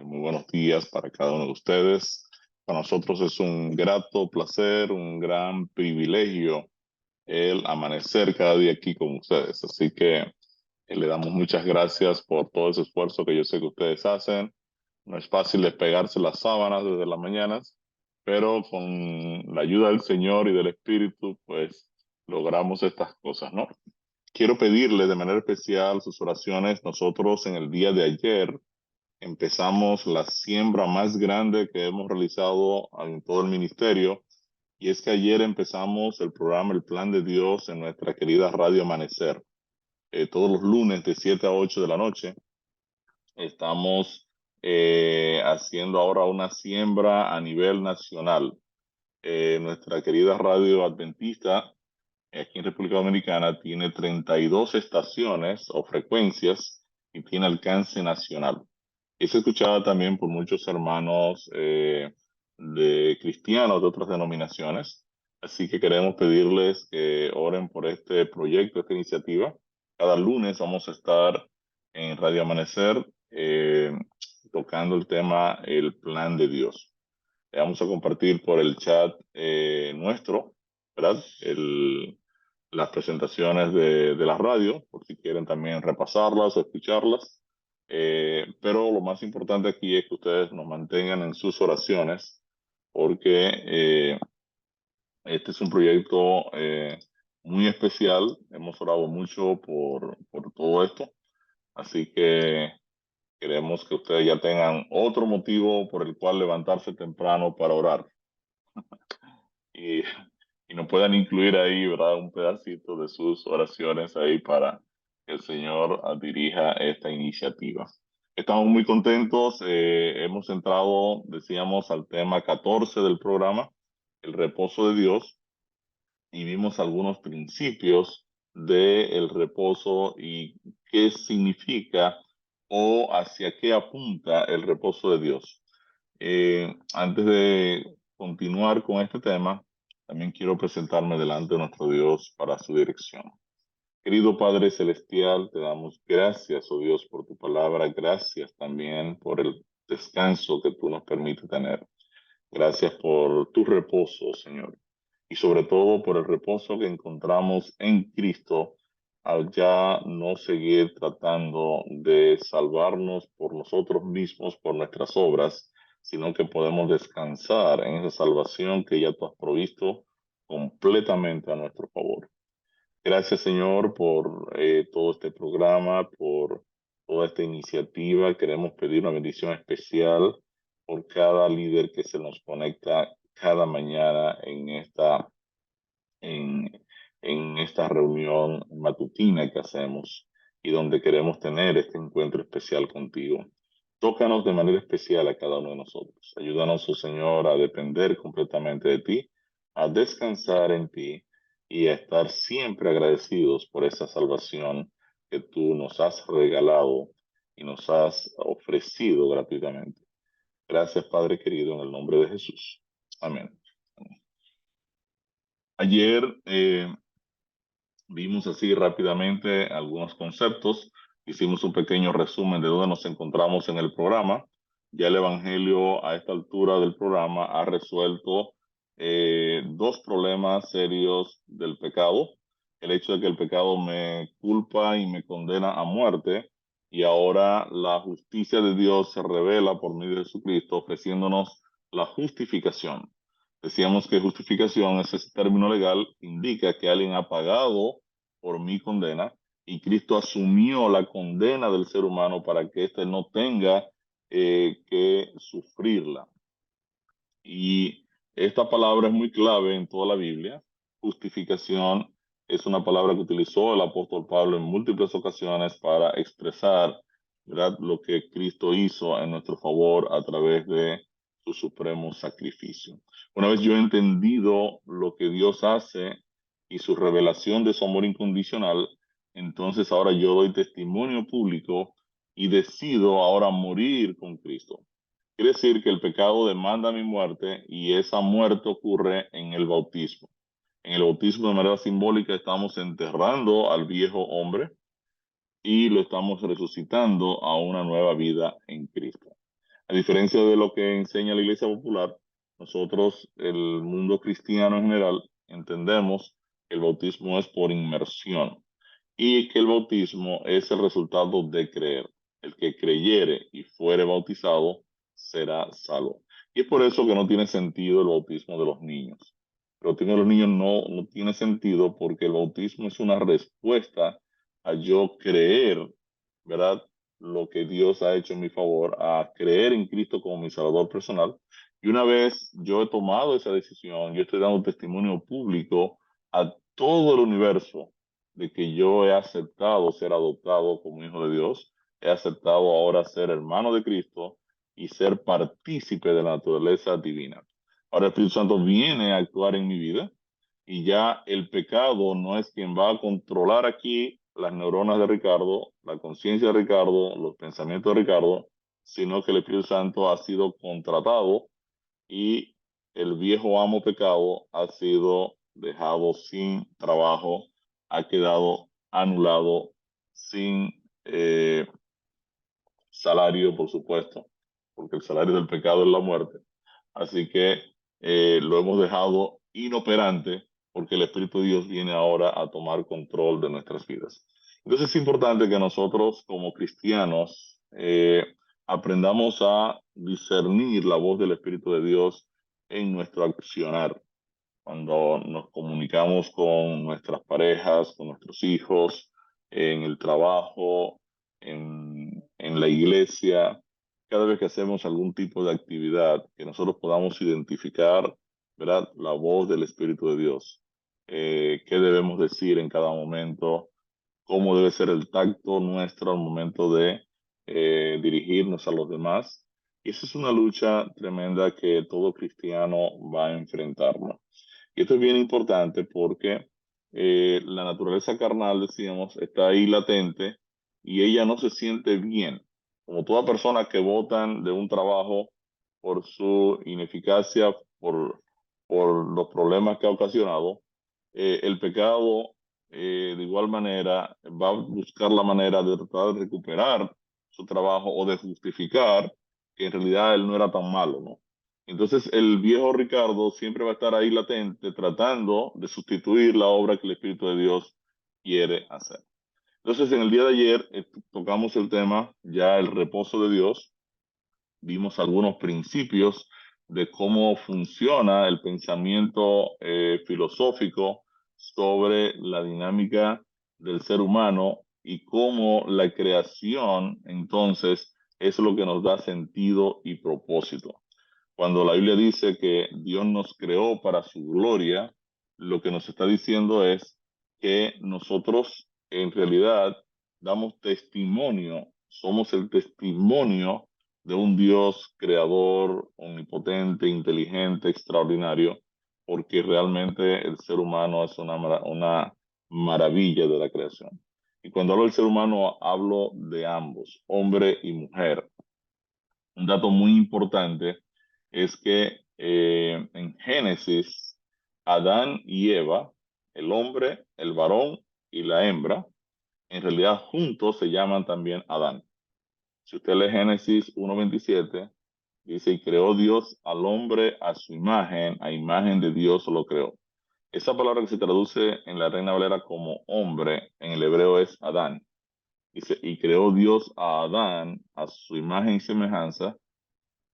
Muy buenos días para cada uno de ustedes. Para nosotros es un grato placer, un gran privilegio el amanecer cada día aquí con ustedes. Así que le damos muchas gracias por todo ese esfuerzo que yo sé que ustedes hacen. No es fácil despegarse las sábanas desde las mañanas, pero con la ayuda del Señor y del Espíritu, pues logramos estas cosas, ¿no? Quiero pedirle de manera especial sus oraciones. Nosotros en el día de ayer empezamos la siembra más grande que hemos realizado en todo el ministerio. Y es que ayer empezamos el programa El Plan de Dios en nuestra querida Radio Amanecer. Todos los lunes de 7 a 8 de la noche estamos haciendo ahora una siembra a nivel nacional. Nuestra querida radio adventista aquí en República Dominicana tiene 32 estaciones o frecuencias y tiene alcance nacional. Es escuchada también por muchos hermanos de cristianos de otras denominaciones. Así que queremos pedirles que oren por este proyecto, esta iniciativa. Cada lunes vamos a estar en Radio Amanecer tocando el tema El Plan de Dios. Vamos a compartir por el chat nuestro, ¿verdad? Las presentaciones de la radio, por si quieren también repasarlas o escucharlas. Pero lo más importante aquí es que ustedes nos mantengan en sus oraciones, porque este es un proyecto muy especial. Hemos orado mucho por todo esto, así que queremos que ustedes ya tengan otro motivo por el cual levantarse temprano para orar. Y, y nos puedan incluir ahí, ¿verdad? Un pedacito de sus oraciones ahí para que el Señor dirija esta iniciativa. Estamos muy contentos. Hemos entrado, decíamos, al tema 14 del programa, el reposo de Dios, y vimos algunos principios del reposo y qué significa o hacia qué apunta el reposo de Dios. Antes de continuar con este tema, también quiero presentarme delante de nuestro Dios para su dirección. Querido Padre Celestial, te damos gracias, oh Dios, por tu palabra. Gracias también por el descanso que tú nos permites tener. Gracias por tu reposo, Señor. Y sobre todo por el reposo que encontramos en Cristo al ya no seguir tratando de salvarnos por nosotros mismos, por nuestras obras, sino que podemos descansar en esa salvación que ya tú has provisto completamente a nuestro favor. Gracias, Señor, por todo este programa, por toda esta iniciativa. Queremos pedir una bendición especial por cada líder que se nos conecta cada mañana en, en esta reunión matutina que hacemos y donde queremos tener este encuentro especial contigo. Tócanos de manera especial a cada uno de nosotros. Ayúdanos, oh Señor, a depender completamente de ti, a descansar en ti y a estar siempre agradecidos por esa salvación que tú nos has regalado y nos has ofrecido gratuitamente. Gracias, Padre querido, en el nombre de Jesús. Amén. Ayer vimos así rápidamente algunos conceptos, hicimos un pequeño resumen de dónde nos encontramos en el programa. Ya el Evangelio a esta altura del programa ha resuelto dos problemas serios del pecado. El hecho de que el pecado me culpa y me condena a muerte, y ahora la justicia de Dios se revela por medio de Jesucristo, ofreciéndonos la justificación. Decíamos que justificación, ese término legal, indica que alguien ha pagado por mi condena y Cristo asumió la condena del ser humano para que éste no tenga que sufrirla. Y esta palabra es muy clave en toda la Biblia. Justificación es una palabra que utilizó el apóstol Pablo en múltiples ocasiones para expresar, ¿verdad?, lo que Cristo hizo en nuestro favor a través de su supremo sacrificio. Una vez yo he entendido lo que Dios hace y su revelación de su amor incondicional, entonces ahora yo doy testimonio público y decido ahora morir con Cristo. Quiere decir que el pecado demanda mi muerte y esa muerte ocurre en el bautismo. En el bautismo, de manera simbólica, estamos enterrando al viejo hombre y lo estamos resucitando a una nueva vida en Cristo. A diferencia de lo que enseña la Iglesia Popular, nosotros, el mundo cristiano en general, entendemos que el bautismo es por inmersión y que el bautismo es el resultado de creer. El que creyere y fuere bautizado será salvo. Y es por eso que no tiene sentido el bautismo de los niños. El bautismo de los niños no tiene sentido porque el bautismo es una respuesta a yo creer, ¿verdad? Lo que Dios ha hecho en mi favor, a creer en Cristo como mi Salvador personal. Y una vez yo he tomado esa decisión, yo estoy dando testimonio público a todo el universo de que yo he aceptado ser adoptado como hijo de Dios, he aceptado ahora ser hermano de Cristo y ser partícipe de la naturaleza divina. Ahora el Espíritu Santo viene a actuar en mi vida y ya el pecado no es quien va a controlar aquí las neuronas de Ricardo, la conciencia de Ricardo, los pensamientos de Ricardo, sino que el Espíritu Santo ha sido contratado y el viejo amo pecado ha sido dejado sin trabajo, ha quedado anulado sin salario, por supuesto, porque el salario del pecado es la muerte. Así que lo hemos dejado inoperante porque el Espíritu de Dios viene ahora a tomar control de nuestras vidas. Entonces es importante que nosotros como cristianos aprendamos a discernir la voz del Espíritu de Dios en nuestro accionar. Cuando nos comunicamos con nuestras parejas, con nuestros hijos, en el trabajo, en la iglesia, cada vez que hacemos algún tipo de actividad, que nosotros podamos identificar, ¿verdad?, la voz del Espíritu de Dios. Qué debemos decir en cada momento, cómo debe ser el tacto nuestro al momento de dirigirnos a los demás. Y esa es una lucha tremenda que todo cristiano va a enfrentar, ¿no? Y esto es bien importante porque la naturaleza carnal, decíamos, está ahí latente y ella no se siente bien. Como toda persona que votan de un trabajo por su ineficacia, por los problemas que ha ocasionado, el pecado de igual manera va a buscar la manera de tratar de recuperar su trabajo o de justificar que en realidad él no era tan malo, ¿no? Entonces el viejo Ricardo siempre va a estar ahí latente tratando de sustituir la obra que el Espíritu de Dios quiere hacer. Entonces en el día de ayer tocamos el tema ya el reposo de Dios, vimos algunos principios de cómo funciona el pensamiento filosófico sobre la dinámica del ser humano y cómo la creación entonces es lo que nos da sentido y propósito. Cuando la Biblia dice que Dios nos creó para su gloria, lo que nos está diciendo es que nosotros en realidad damos testimonio, somos el testimonio de un Dios creador, omnipotente, inteligente, extraordinario, porque realmente el ser humano es una maravilla de la creación. Y cuando hablo del ser humano, hablo de ambos, hombre y mujer. Un dato muy importante es que en Génesis, Adán y Eva, el hombre, el varón y la hembra, en realidad juntos se llaman también Adán. Si usted lee Génesis 1:27, dice, y creó Dios al hombre a imagen de Dios lo creó. Esa palabra que se traduce en la Reina Valera como hombre, en el hebreo es Adán. Dice, y creó Dios a Adán a su imagen y semejanza,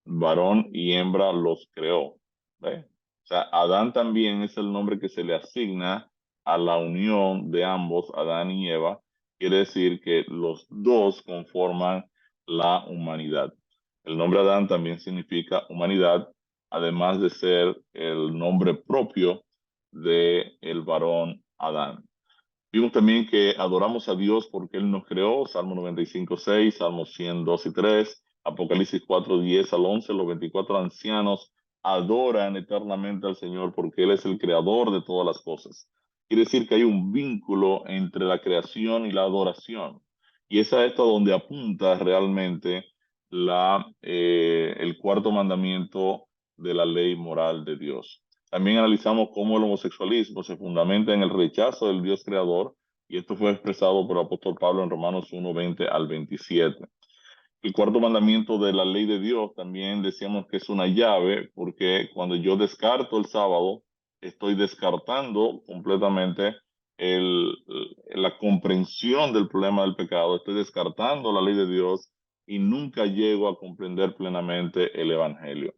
varón y hembra los creó. ¿Ve? O sea, Adán también es el nombre que se le asigna a la unión de ambos, Adán y Eva. Quiere decir que los dos conforman la humanidad. El nombre Adán también significa humanidad, además de ser el nombre propio de el varón Adán. Vimos también que adoramos a Dios porque Él nos creó, Salmo 95:6, Salmos 102 y 3, Apocalipsis 4:10 al 11, los 24 ancianos adoran eternamente al Señor porque Él es el creador de todas las cosas. Quiere decir que hay un vínculo entre la creación y la adoración. Y es a esto donde apunta realmente el cuarto mandamiento de la ley moral de Dios. También analizamos cómo el homosexualismo se fundamenta en el rechazo del Dios creador, y esto fue expresado por el apóstol Pablo en Romanos 1:20 al 27. El cuarto mandamiento de la ley de Dios también decíamos que es una llave, porque cuando yo descarto el sábado, estoy descartando completamente el, la comprensión del problema del pecado, estoy descartando la ley de Dios y nunca llego a comprender plenamente el Evangelio.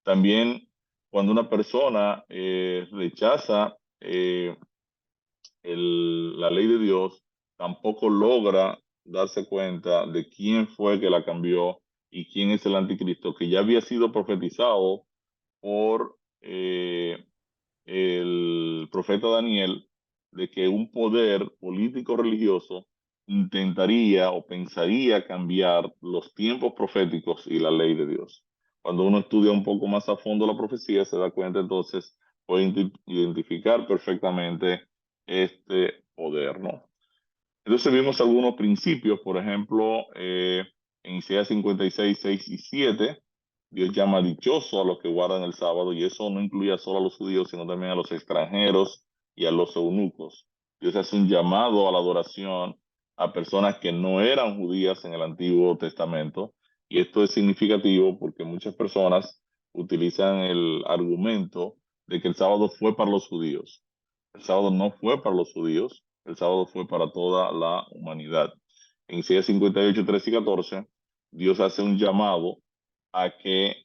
También cuando una persona rechaza la ley de Dios, tampoco logra darse cuenta de quién fue que la cambió y quién es el anticristo, que ya había sido profetizado por el profeta Daniel, de que un poder político religioso intentaría o pensaría cambiar los tiempos proféticos y la ley de Dios. Cuando uno estudia un poco más a fondo la profecía, se da cuenta entonces, puede identificar perfectamente este poder, ¿no? Entonces vimos algunos principios, por ejemplo, en Isaías 56, 6 y 7, Dios llama dichoso a los que guardan el sábado, y eso no incluye solo a los judíos, sino también a los extranjeros y a los eunucos. Dios hace un llamado a la adoración a personas que no eran judías en el Antiguo Testamento, y esto es significativo porque muchas personas utilizan el argumento de que el sábado fue para los judíos. El sábado no fue para los judíos, el sábado fue para toda la humanidad. En Isaías 58, 13 y 14, Dios hace un llamado a que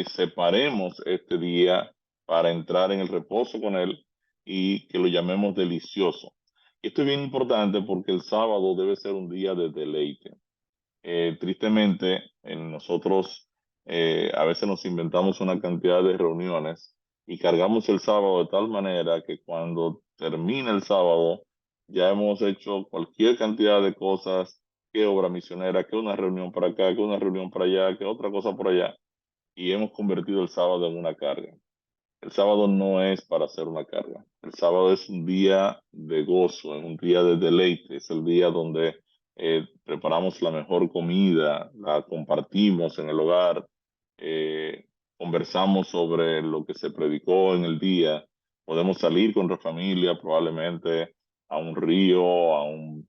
separemos este día para entrar en el reposo con Él y que lo llamemos delicioso. Esto es bien importante porque el sábado debe ser un día de deleite. Tristemente, en nosotros a veces nos inventamos una cantidad de reuniones y cargamos el sábado de tal manera que cuando termina el sábado ya hemos hecho cualquier cantidad de cosas, que obra misionera, que una reunión para acá, que una reunión para allá, que otra cosa por allá, y hemos convertido el sábado en una carga. El sábado no es para hacer una carga. El sábado es un día de gozo, es un día de deleite, es el día donde preparamos la mejor comida, la compartimos en el hogar, eh, conversamos sobre lo que se predicó en el día, podemos salir con nuestra familia probablemente a un río, a un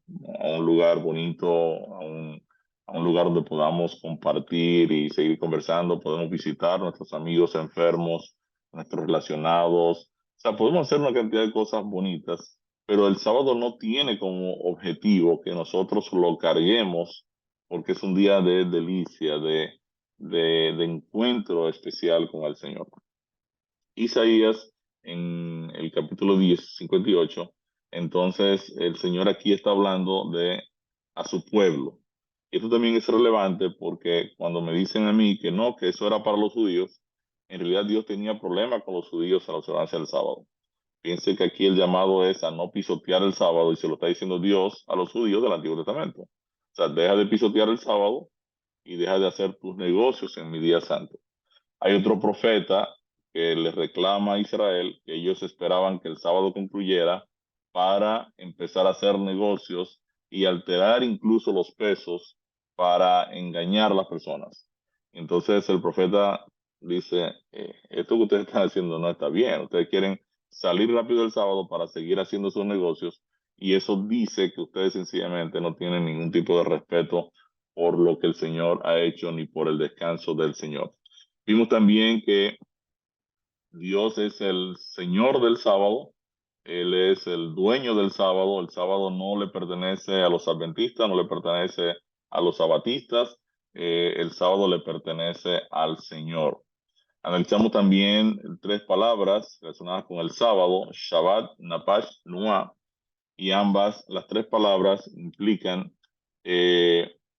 lugar bonito, a un lugar donde podamos compartir y seguir conversando, podemos visitar a nuestros amigos enfermos, nuestros relacionados. O sea, podemos hacer una cantidad de cosas bonitas, pero el sábado no tiene como objetivo que nosotros lo carguemos porque es un día de delicia, de encuentro especial con el Señor. Isaías, en el capítulo 10 58, entonces el Señor aquí está hablando de a su pueblo. Y esto también es relevante porque cuando me dicen a mí que no, que eso era para los judíos, en realidad Dios tenía problemas con los judíos a la observancia del sábado. Piense que aquí el llamado es a no pisotear el sábado y se lo está diciendo Dios a los judíos del Antiguo Testamento. O sea, deja de pisotear el sábado y deja de hacer tus negocios en mi día santo. Hay otro profeta que le reclama a Israel que ellos esperaban que el sábado concluyera para empezar a hacer negocios y alterar incluso los pesos para engañar a las personas. Entonces el profeta dice, esto que ustedes están haciendo no está bien, ustedes quieren salir rápido el sábado para seguir haciendo sus negocios y eso dice que ustedes sencillamente no tienen ningún tipo de respeto por lo que el Señor ha hecho ni por el descanso del Señor. Vimos también que Dios es el Señor del sábado, Él es el dueño del sábado, el sábado no le pertenece a los adventistas, no le pertenece a los sabatistas, el sábado le pertenece al Señor. Analizamos también tres palabras relacionadas con el sábado, Shabbat, Napash, Nuah, y ambas, las tres palabras implican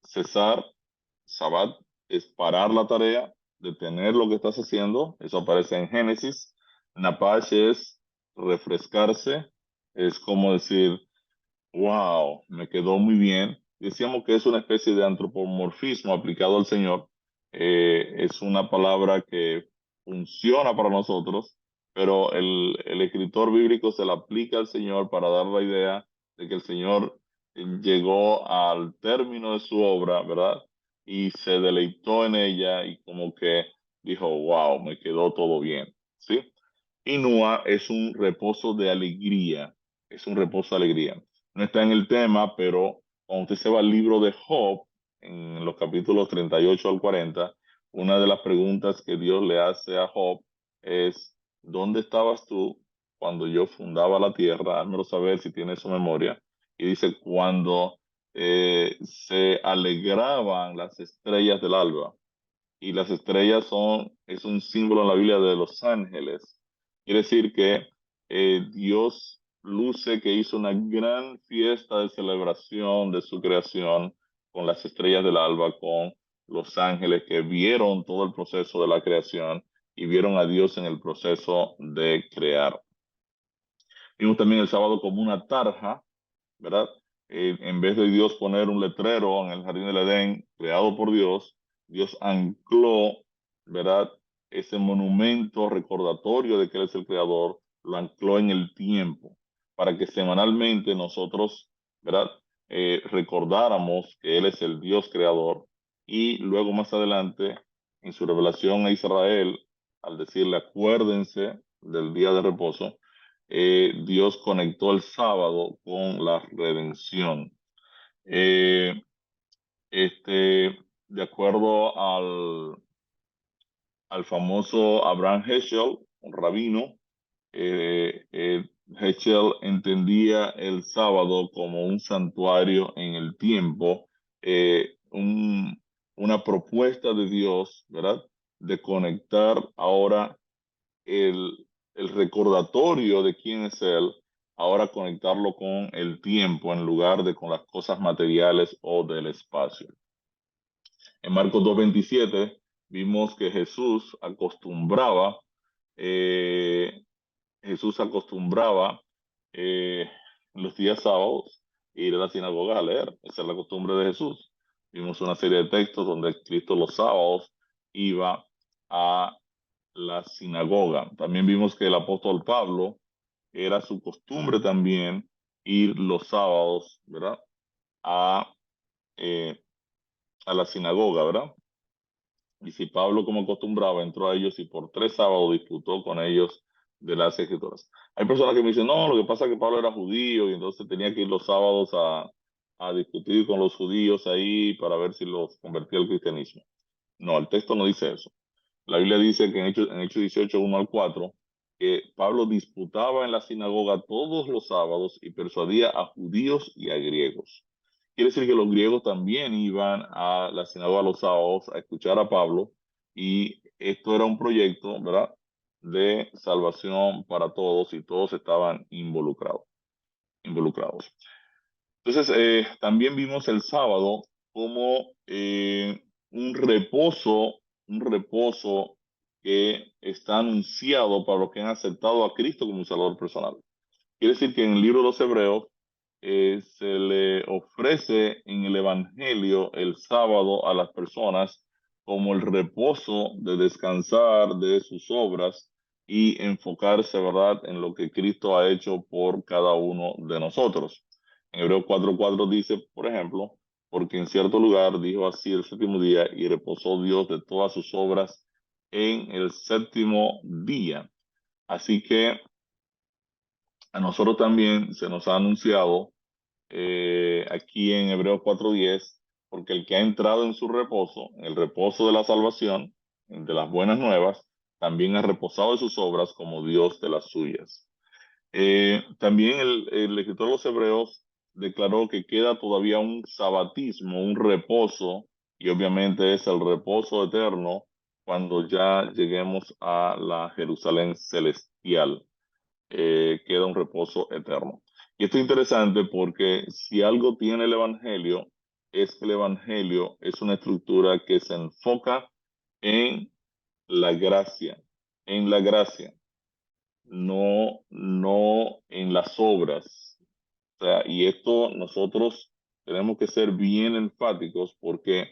cesar. Sabbat es parar la tarea, detener lo que estás haciendo, eso aparece en Génesis. Napash es refrescarse, es como decir, wow, me quedó muy bien. Decíamos que es una especie de antropomorfismo aplicado al Señor. Es una palabra que funciona para nosotros, pero el escritor bíblico se la aplica al Señor para dar la idea de que el Señor llegó al término de su obra, ¿verdad? Y se deleitó en ella y como que dijo, wow, me quedó todo bien, ¿sí? Y Nua es un reposo de alegría, es un reposo de alegría. No está en el tema, pero cuando usted se va al libro de Job, en los capítulos 38 al 40, una de las preguntas que Dios le hace a Job es, ¿dónde estabas tú cuando yo fundaba la tierra? Házmelo saber si tienes su memoria. Y dice, cuando se alegraban las estrellas del alba. Y las estrellas es un símbolo en la Biblia de los ángeles. Quiere decir que Dios luce que hizo una gran fiesta de celebración de su creación con las estrellas del alba, con los ángeles que vieron todo el proceso de la creación y vieron a Dios en el proceso de crear. Vimos también el sábado como una tarja, ¿verdad? En vez de Dios poner un letrero en el jardín del Edén creado por Dios, Dios ancló, ¿verdad? Ese monumento recordatorio de que Él es el creador, lo ancló en el tiempo, para que semanalmente nosotros, ¿verdad? Recordáramos que Él es el Dios creador y luego más adelante, en su revelación a Israel, al decirle acuérdense del día de reposo, Dios conectó el sábado con la redención. Eh, de acuerdo al famoso Abraham Heschel, un rabino, Heschel entendía el sábado como un santuario en el tiempo, una propuesta de Dios, ¿verdad? De conectar ahora el recordatorio de quién es Él, ahora conectarlo con el tiempo en lugar de con las cosas materiales o del espacio. En Marcos 2:27 vimos que eh, Jesús acostumbraba eh, los días sábados ir a la sinagoga a leer. Esa es la costumbre de Jesús. Vimos una serie de textos donde Cristo los sábados iba a la sinagoga. También vimos que el apóstol Pablo era su costumbre también ir los sábados, ¿verdad? A, eh, a la sinagoga, ¿verdad? Y si Pablo, como acostumbraba, entró a ellos y por 3 sábados disputó con ellos de las escrituras. Hay personas que me dicen, no, lo que pasa es que Pablo era judío y entonces tenía que ir los sábados a discutir con los judíos ahí para ver si los convertía al cristianismo. No, el texto no dice eso. La Biblia dice que en Hechos 18, 1 al 4, que Pablo disputaba en la sinagoga todos los sábados y persuadía a judíos y a griegos. Quiere decir que los griegos también iban a la sinagoga los sábados a escuchar a Pablo y esto era un proyecto, ¿verdad? De salvación para todos y todos estaban involucrados. Entonces, también vimos el sábado como un reposo que está anunciado para los que han aceptado a Cristo como un Salvador personal. Quiere decir que en el libro de los Hebreos se le ofrece en el Evangelio el sábado a las personas como el reposo de descansar de sus obras y enfocarse, ¿verdad?, en lo que Cristo ha hecho por cada uno de nosotros. En Hebreos 4:4 dice, por ejemplo, porque en cierto lugar dijo así el séptimo día y reposó Dios de todas sus obras en el séptimo día. Así que a nosotros también se nos ha anunciado aquí en Hebreos 4:10, porque el que ha entrado en su reposo, en el reposo de la salvación, de las buenas nuevas, también ha reposado de sus obras como Dios de las suyas. También el escritor de los Hebreos declaró que queda todavía un sabatismo, un reposo, y obviamente es el reposo eterno cuando ya lleguemos a la Jerusalén celestial. Queda un reposo eterno. Y esto es interesante porque si algo tiene el Evangelio, es que el Evangelio es una estructura que se enfoca en la gracia, en la gracia, no en las obras. O sea, y esto nosotros tenemos que ser bien enfáticos porque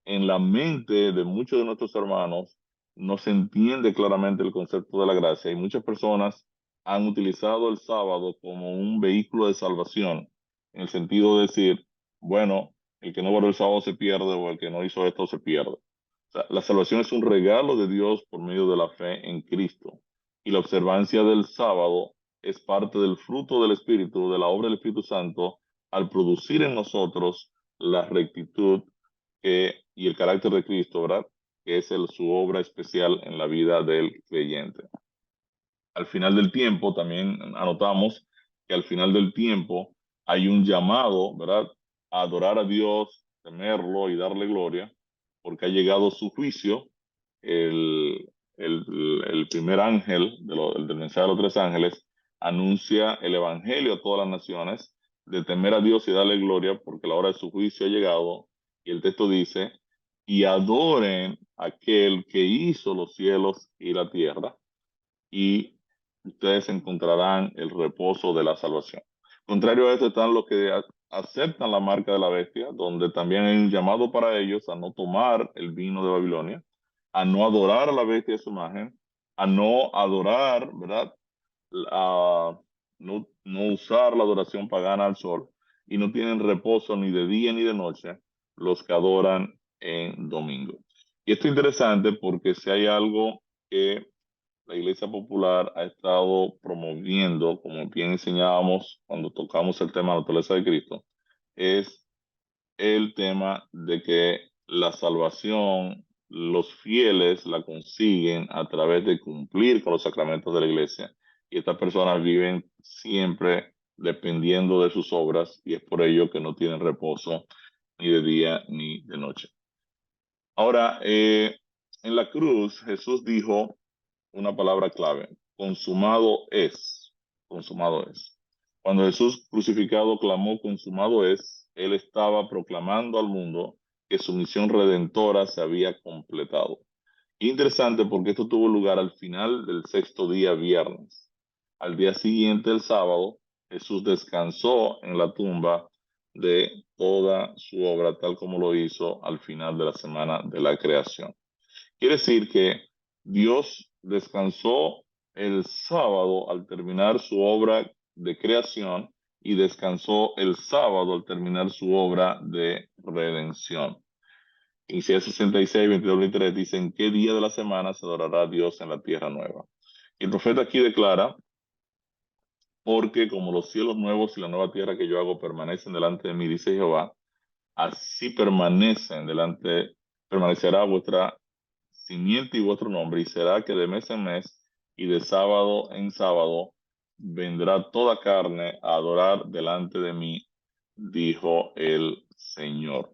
en la mente de muchos de nuestros hermanos no se entiende claramente el concepto de la gracia y muchas personas han utilizado el sábado como un vehículo de salvación, en el sentido de decir, bueno, el que no guardó el sábado se pierde o el que no hizo esto se pierde. O sea, la salvación es un regalo de Dios por medio de la fe en Cristo y la observancia del sábado es parte del fruto del Espíritu, de la obra del Espíritu Santo, al producir en nosotros la rectitud y el carácter de Cristo, ¿verdad? Que es su obra especial en la vida del creyente. Al final del tiempo, también anotamos que al final del tiempo hay un llamado, ¿verdad? A adorar a Dios, temerlo y darle gloria, porque ha llegado su juicio. El, el, el primer ángel del mensaje de los tres ángeles anuncia el evangelio a todas las naciones de temer a Dios y darle gloria, porque la hora de su juicio ha llegado. Y el texto dice, y adoren a aquel que hizo los cielos y la tierra, y ustedes encontrarán el reposo de la salvación. Contrario a esto están los que aceptan la marca de la bestia, donde también hay un llamado para ellos a no tomar el vino de Babilonia, a no adorar a la bestia de su imagen, a no adorar, ¿verdad? A no usar la adoración pagana al sol, y no tienen reposo ni de día ni de noche los que adoran en domingo. Y esto es interesante porque si hay algo que la Iglesia Popular ha estado promoviendo, como bien enseñábamos cuando tocamos el tema de la naturaleza de Cristo, es el tema de que la salvación, los fieles la consiguen a través de cumplir con los sacramentos de la Iglesia. Y estas personas viven siempre dependiendo de sus obras, y es por ello que no tienen reposo ni de día ni de noche. Ahora, en la cruz Jesús dijo una palabra clave: consumado es, consumado es. Cuando Jesús crucificado clamó consumado es, él estaba proclamando al mundo que su misión redentora se había completado. Interesante porque esto tuvo lugar al final del sexto día, viernes. Al día siguiente, el sábado, Jesús descansó en la tumba de toda su obra, tal como lo hizo al final de la semana de la creación. Quiere decir que Dios descansó el sábado al terminar su obra de creación, y descansó el sábado al terminar su obra de redención. Isaías 66, 22, 23 dicen: ¿qué día de la semana se adorará a Dios en la tierra nueva? Y el profeta aquí declara: porque como los cielos nuevos y la nueva tierra que yo hago permanecen delante de mí, dice Jehová, así permanecerá vuestra simiente y vuestro nombre, y será que de mes en mes y de sábado en sábado vendrá toda carne a adorar delante de mí, dijo el Señor.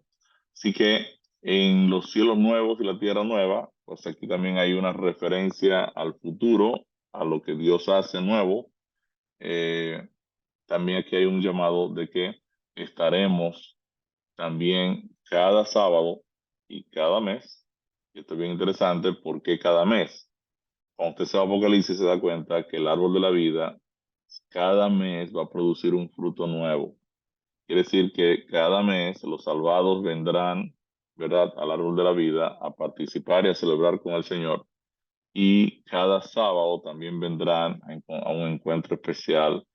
Así que en los cielos nuevos y la tierra nueva, pues aquí también hay una referencia al futuro, a lo que Dios hace nuevo. Eh, También aquí hay un llamado de que estaremos también cada sábado y cada mes. Y esto es bien interesante porque cada mes, cuando usted se va a Apocalipsis, se da cuenta que el árbol de la vida cada mes va a producir un fruto nuevo. Quiere decir que cada mes los salvados vendrán, ¿verdad?, al árbol de la vida a participar y a celebrar con el Señor. Y cada sábado también vendrán a un encuentro especial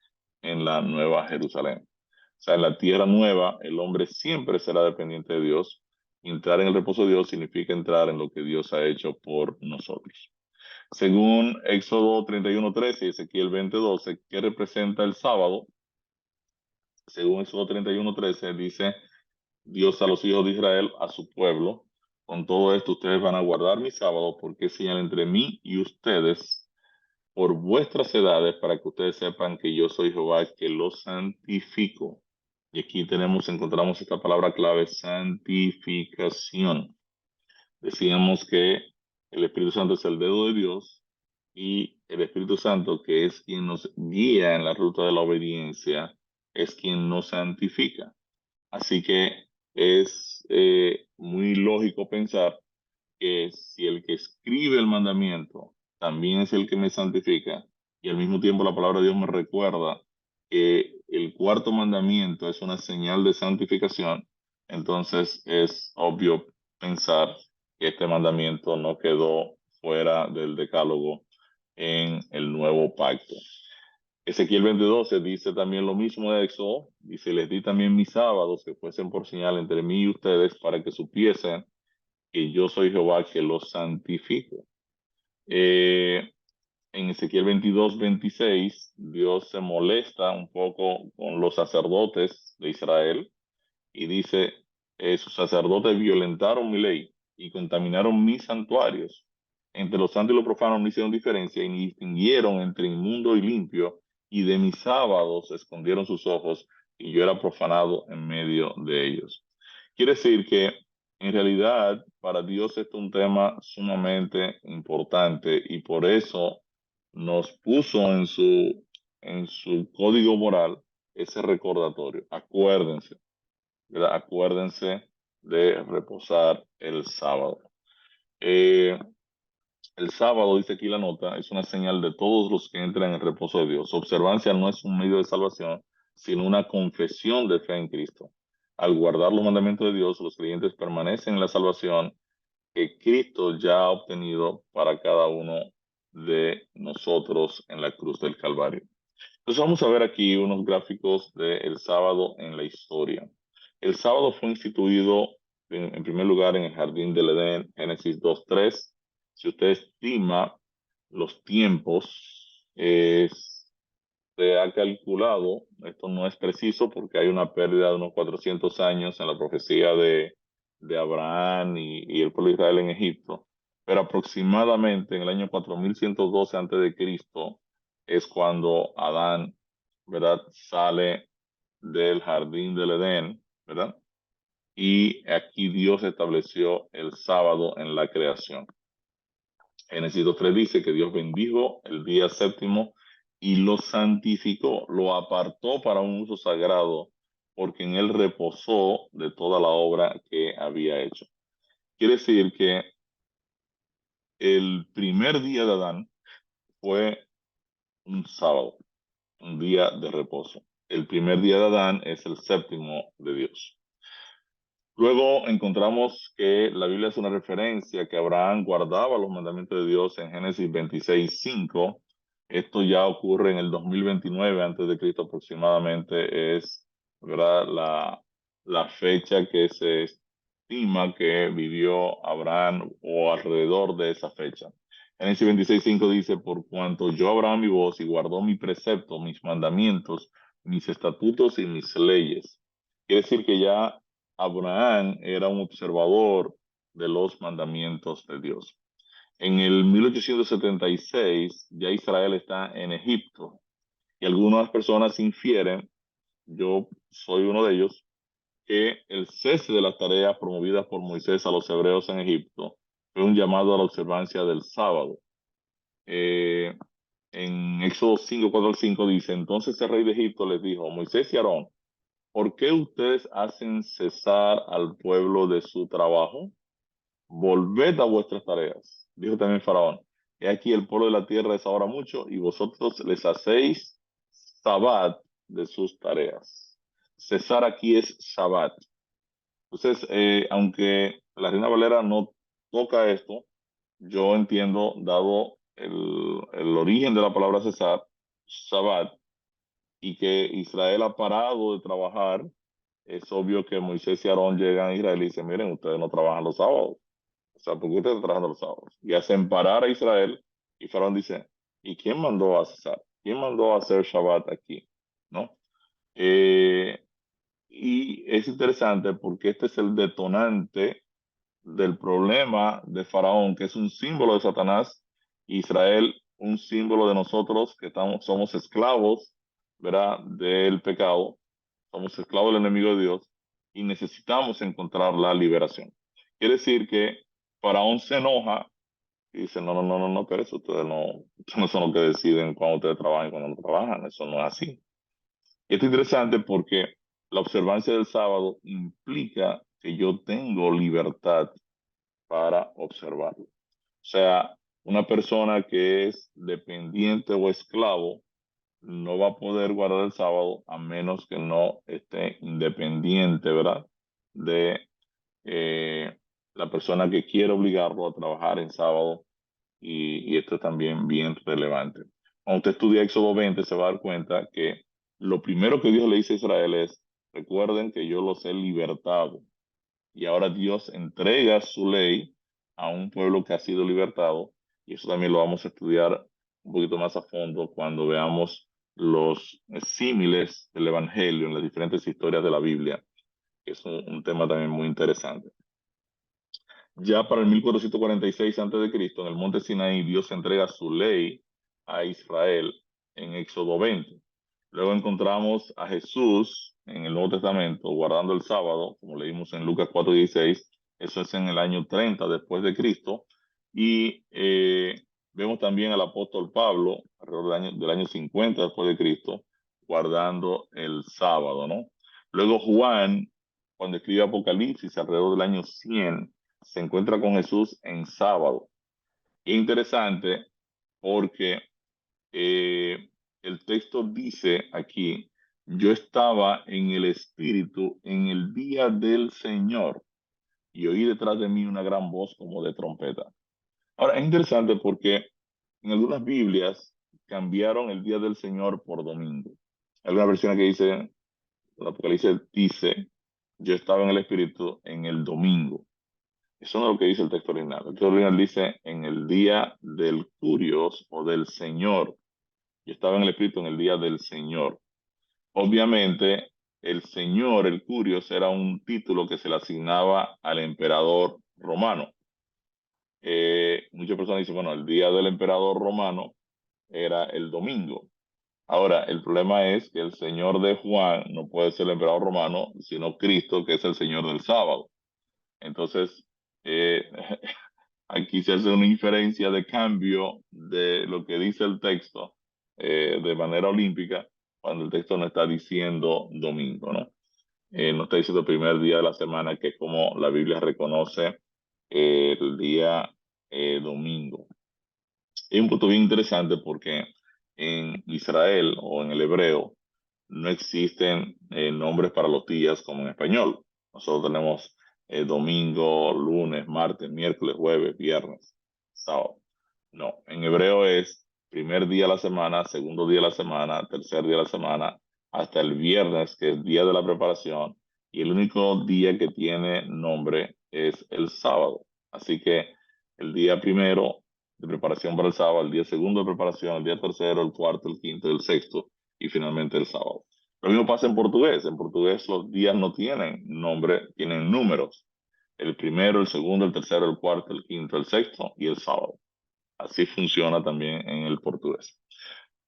en la Nueva Jerusalén. O sea, en la tierra nueva, el hombre siempre será dependiente de Dios. Entrar en el reposo de Dios significa entrar en lo que Dios ha hecho por nosotros. Según Éxodo 31:13 y Ezequiel 20:12, ¿qué representa el sábado? Según Éxodo 31:13, dice Dios a los hijos de Israel, a su pueblo: con todo esto ustedes van a guardar mi sábado, porque es señal entre mí y ustedes por vuestras edades, para que ustedes sepan que yo soy Jehová, que los santifico. Y aquí encontramos esta palabra clave: santificación. Decíamos que el Espíritu Santo es el dedo de Dios, y el Espíritu Santo, que es quien nos guía en la ruta de la obediencia, es quien nos santifica. Así que es muy lógico pensar que si el que escribe el mandamiento también es el que me santifica, y al mismo tiempo la palabra de Dios me recuerda que el cuarto mandamiento es una señal de santificación, entonces es obvio pensar que este mandamiento no quedó fuera del decálogo en el nuevo pacto. Ezequiel 20:12 dice también lo mismo de Éxodo, dice: les di también mis sábados que fuesen por señal entre mí y ustedes, para que supiesen que yo soy Jehová, que los santifico. Eh, en Ezequiel 22:26, Dios se molesta un poco con los sacerdotes de Israel y dice: sus sacerdotes violentaron mi ley y contaminaron mis santuarios. Entre los santos y los profanos no hicieron diferencia y ni distinguieron entre inmundo y limpio, y de mis sábados escondieron sus ojos, y yo era profanado en medio de ellos. Quiere decir que en realidad para Dios esto es un tema sumamente importante y por eso nos puso en su código moral ese recordatorio. Acuérdense, ¿verdad? Acuérdense de reposar el sábado. Eh, el sábado, dice aquí la nota, es una señal de todos los que entran en el reposo de Dios. Su observancia no es un medio de salvación, sino una confesión de fe en Cristo. Al guardar los mandamientos de Dios, los creyentes permanecen en la salvación que Cristo ya ha obtenido para cada uno de nosotros en la cruz del Calvario. Entonces vamos a ver aquí unos gráficos del sábado en la historia. El sábado fue instituido en primer lugar en el jardín del Edén, Génesis 2:3. Si usted estima los tiempos, se ha calculado, esto no es preciso porque hay una pérdida de unos 400 años en la profecía de Abraham y el pueblo de Israel en Egipto, pero aproximadamente en el año 4112 antes de Cristo es cuando Adán, ¿verdad?, sale del jardín del Edén, ¿verdad? Y aquí Dios estableció el sábado en la creación. Génesis 2:3 dice que Dios bendijo el día séptimo y lo santificó, lo apartó para un uso sagrado, porque en él reposó de toda la obra que había hecho. Quiere decir que el primer día de Adán fue un sábado, un día de reposo. El primer día de Adán es el séptimo de Dios. Luego encontramos que la Biblia es una referencia que Abraham guardaba los mandamientos de Dios en Génesis 26:5. Esto ya ocurre en el 2029 antes de Cristo aproximadamente, es, ¿verdad?, la fecha que se estima que vivió Abraham o alrededor de esa fecha. Génesis 26:5 dice, por cuanto yo Abraham mi voz y guardó mi precepto, mis mandamientos, mis estatutos y mis leyes. Quiere decir que ya Abraham era un observador de los mandamientos de Dios. En el 1876 ya Israel está en Egipto y algunas personas infieren, yo soy uno de ellos, que el cese de las tareas promovidas por Moisés a los hebreos en Egipto fue un llamado a la observancia del sábado. Eh, en Éxodo 5:4-5 dice, entonces el rey de Egipto les dijo, Moisés y Aarón, ¿por qué ustedes hacen cesar al pueblo de su trabajo? Volved a vuestras tareas. Dijo también Faraón, he aquí el pueblo de la tierra es ahora mucho y vosotros les hacéis sabat de sus tareas. Cesar aquí es sabat. Entonces, aunque la Reina Valera no toca esto, yo entiendo, dado el origen de la palabra cesar, sabat, y que Israel ha parado de trabajar, es obvio que Moisés y Aarón llegan a Israel y dicen, miren, ustedes no trabajan los sábados. O sea, ¿por qué ustedes trabajan los sábados? Y hacen parar a Israel y Faraón dice, ¿y quién mandó a cesar? ¿Quién mandó a hacer Shabbat aquí? ¿No? Eh, y es interesante porque este es el detonante del problema de Faraón, que es un símbolo de Satanás, Israel, un símbolo de nosotros que somos esclavos, ¿verdad?, del pecado, somos esclavos del enemigo de Dios y necesitamos encontrar la liberación. Quiere decir que Faraón se enoja y dice, no, no, no, no, no, pero eso ustedes no son los que deciden cuando ustedes trabajan y cuando no trabajan, eso no es así. Y esto es interesante porque la observancia del sábado implica que yo tengo libertad para observarlo. O sea, una persona que es dependiente o esclavo no va a poder guardar el sábado a menos que no esté independiente, ¿verdad?, de eh, la persona que quiere obligarlo a trabajar en sábado y esto es también bien relevante. Cuando usted estudia Éxodo 20 se va a dar cuenta que lo primero que Dios le dice a Israel es, recuerden que yo los he libertado y ahora Dios entrega su ley a un pueblo que ha sido libertado y eso también lo vamos a estudiar un poquito más a fondo cuando veamos los símiles del Evangelio en las diferentes historias de la Biblia que es un tema también muy interesante. Ya para el 1446 a.C., en el monte Sinaí, Dios entrega su ley a Israel en Éxodo 20. Luego encontramos a Jesús en el Nuevo Testamento guardando el sábado, como leímos en Lucas 4:16. Eso es en el año 30 después de Cristo. Y vemos también al apóstol Pablo, alrededor del año 50 después de Cristo, guardando el sábado, ¿no? Luego Juan, cuando escribe Apocalipsis, alrededor del año 100, se encuentra con Jesús en sábado. Interesante porque el texto dice aquí, yo estaba en el Espíritu en el día del Señor y oí detrás de mí una gran voz como de trompeta. Ahora, es interesante porque en algunas Biblias cambiaron el día del Señor por domingo. Hay una versión que dice, el Apocalipsis dice, yo estaba en el Espíritu en el domingo. Eso no es lo que dice el texto original. El texto original dice en el día del Curios o del Señor. Yo estaba en el Espíritu en el día del Señor. Obviamente, el Señor, el Curios, era un título que se le asignaba al emperador romano. Muchas personas dicen, bueno, el día del emperador romano era el domingo. Ahora, el problema es que el Señor de Juan no puede ser el emperador romano, sino Cristo, que es el Señor del sábado. Entonces, eh, aquí se hace una inferencia de cambio de lo que dice el texto de manera olímpica, cuando el texto no está diciendo domingo, ¿no? No está diciendo el primer día de la semana, que es como la Biblia reconoce el día domingo. Es un punto bien interesante porque en Israel o en el hebreo no existen nombres para los días como en español. Nosotros tenemos domingo, lunes, martes, miércoles, jueves, viernes, sábado. No, en hebreo es primer día de la semana, segundo día de la semana, tercer día de la semana, hasta el viernes, que es día de la preparación, y el único día que tiene nombre es el sábado. Así que el día primero de preparación para el sábado, el día segundo de preparación, el día tercero, el cuarto, el quinto, el sexto, y finalmente el sábado. Lo mismo pasa en portugués. En portugués los días no tienen nombre, tienen números. El primero, el segundo, el tercero, el cuarto, el quinto, el sexto y el sábado. Así funciona también en el portugués.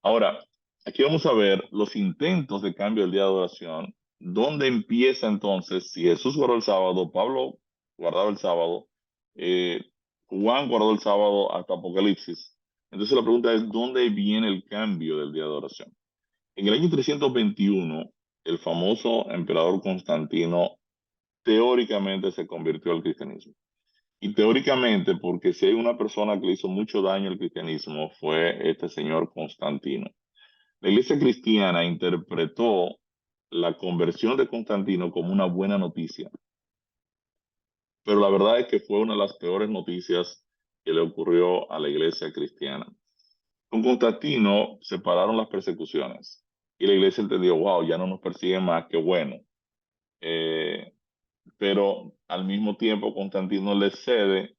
Ahora, aquí vamos a ver los intentos de cambio del día de adoración. ¿Dónde empieza entonces? Si Jesús guardó el sábado, Pablo guardaba el sábado, eh, Juan guardó el sábado hasta Apocalipsis. Entonces la pregunta es, ¿dónde viene el cambio del día de adoración? En el año 321, el famoso emperador Constantino teóricamente se convirtió al cristianismo. Y teóricamente, porque si hay una persona que le hizo mucho daño al cristianismo, fue este señor Constantino. La iglesia cristiana interpretó la conversión de Constantino como una buena noticia, pero la verdad es que fue una de las peores noticias que le ocurrió a la iglesia cristiana. Con Constantino se pararon las persecuciones y la iglesia entendió, wow, ya no nos persiguen más, qué bueno. Eh, pero al mismo tiempo Constantino le cede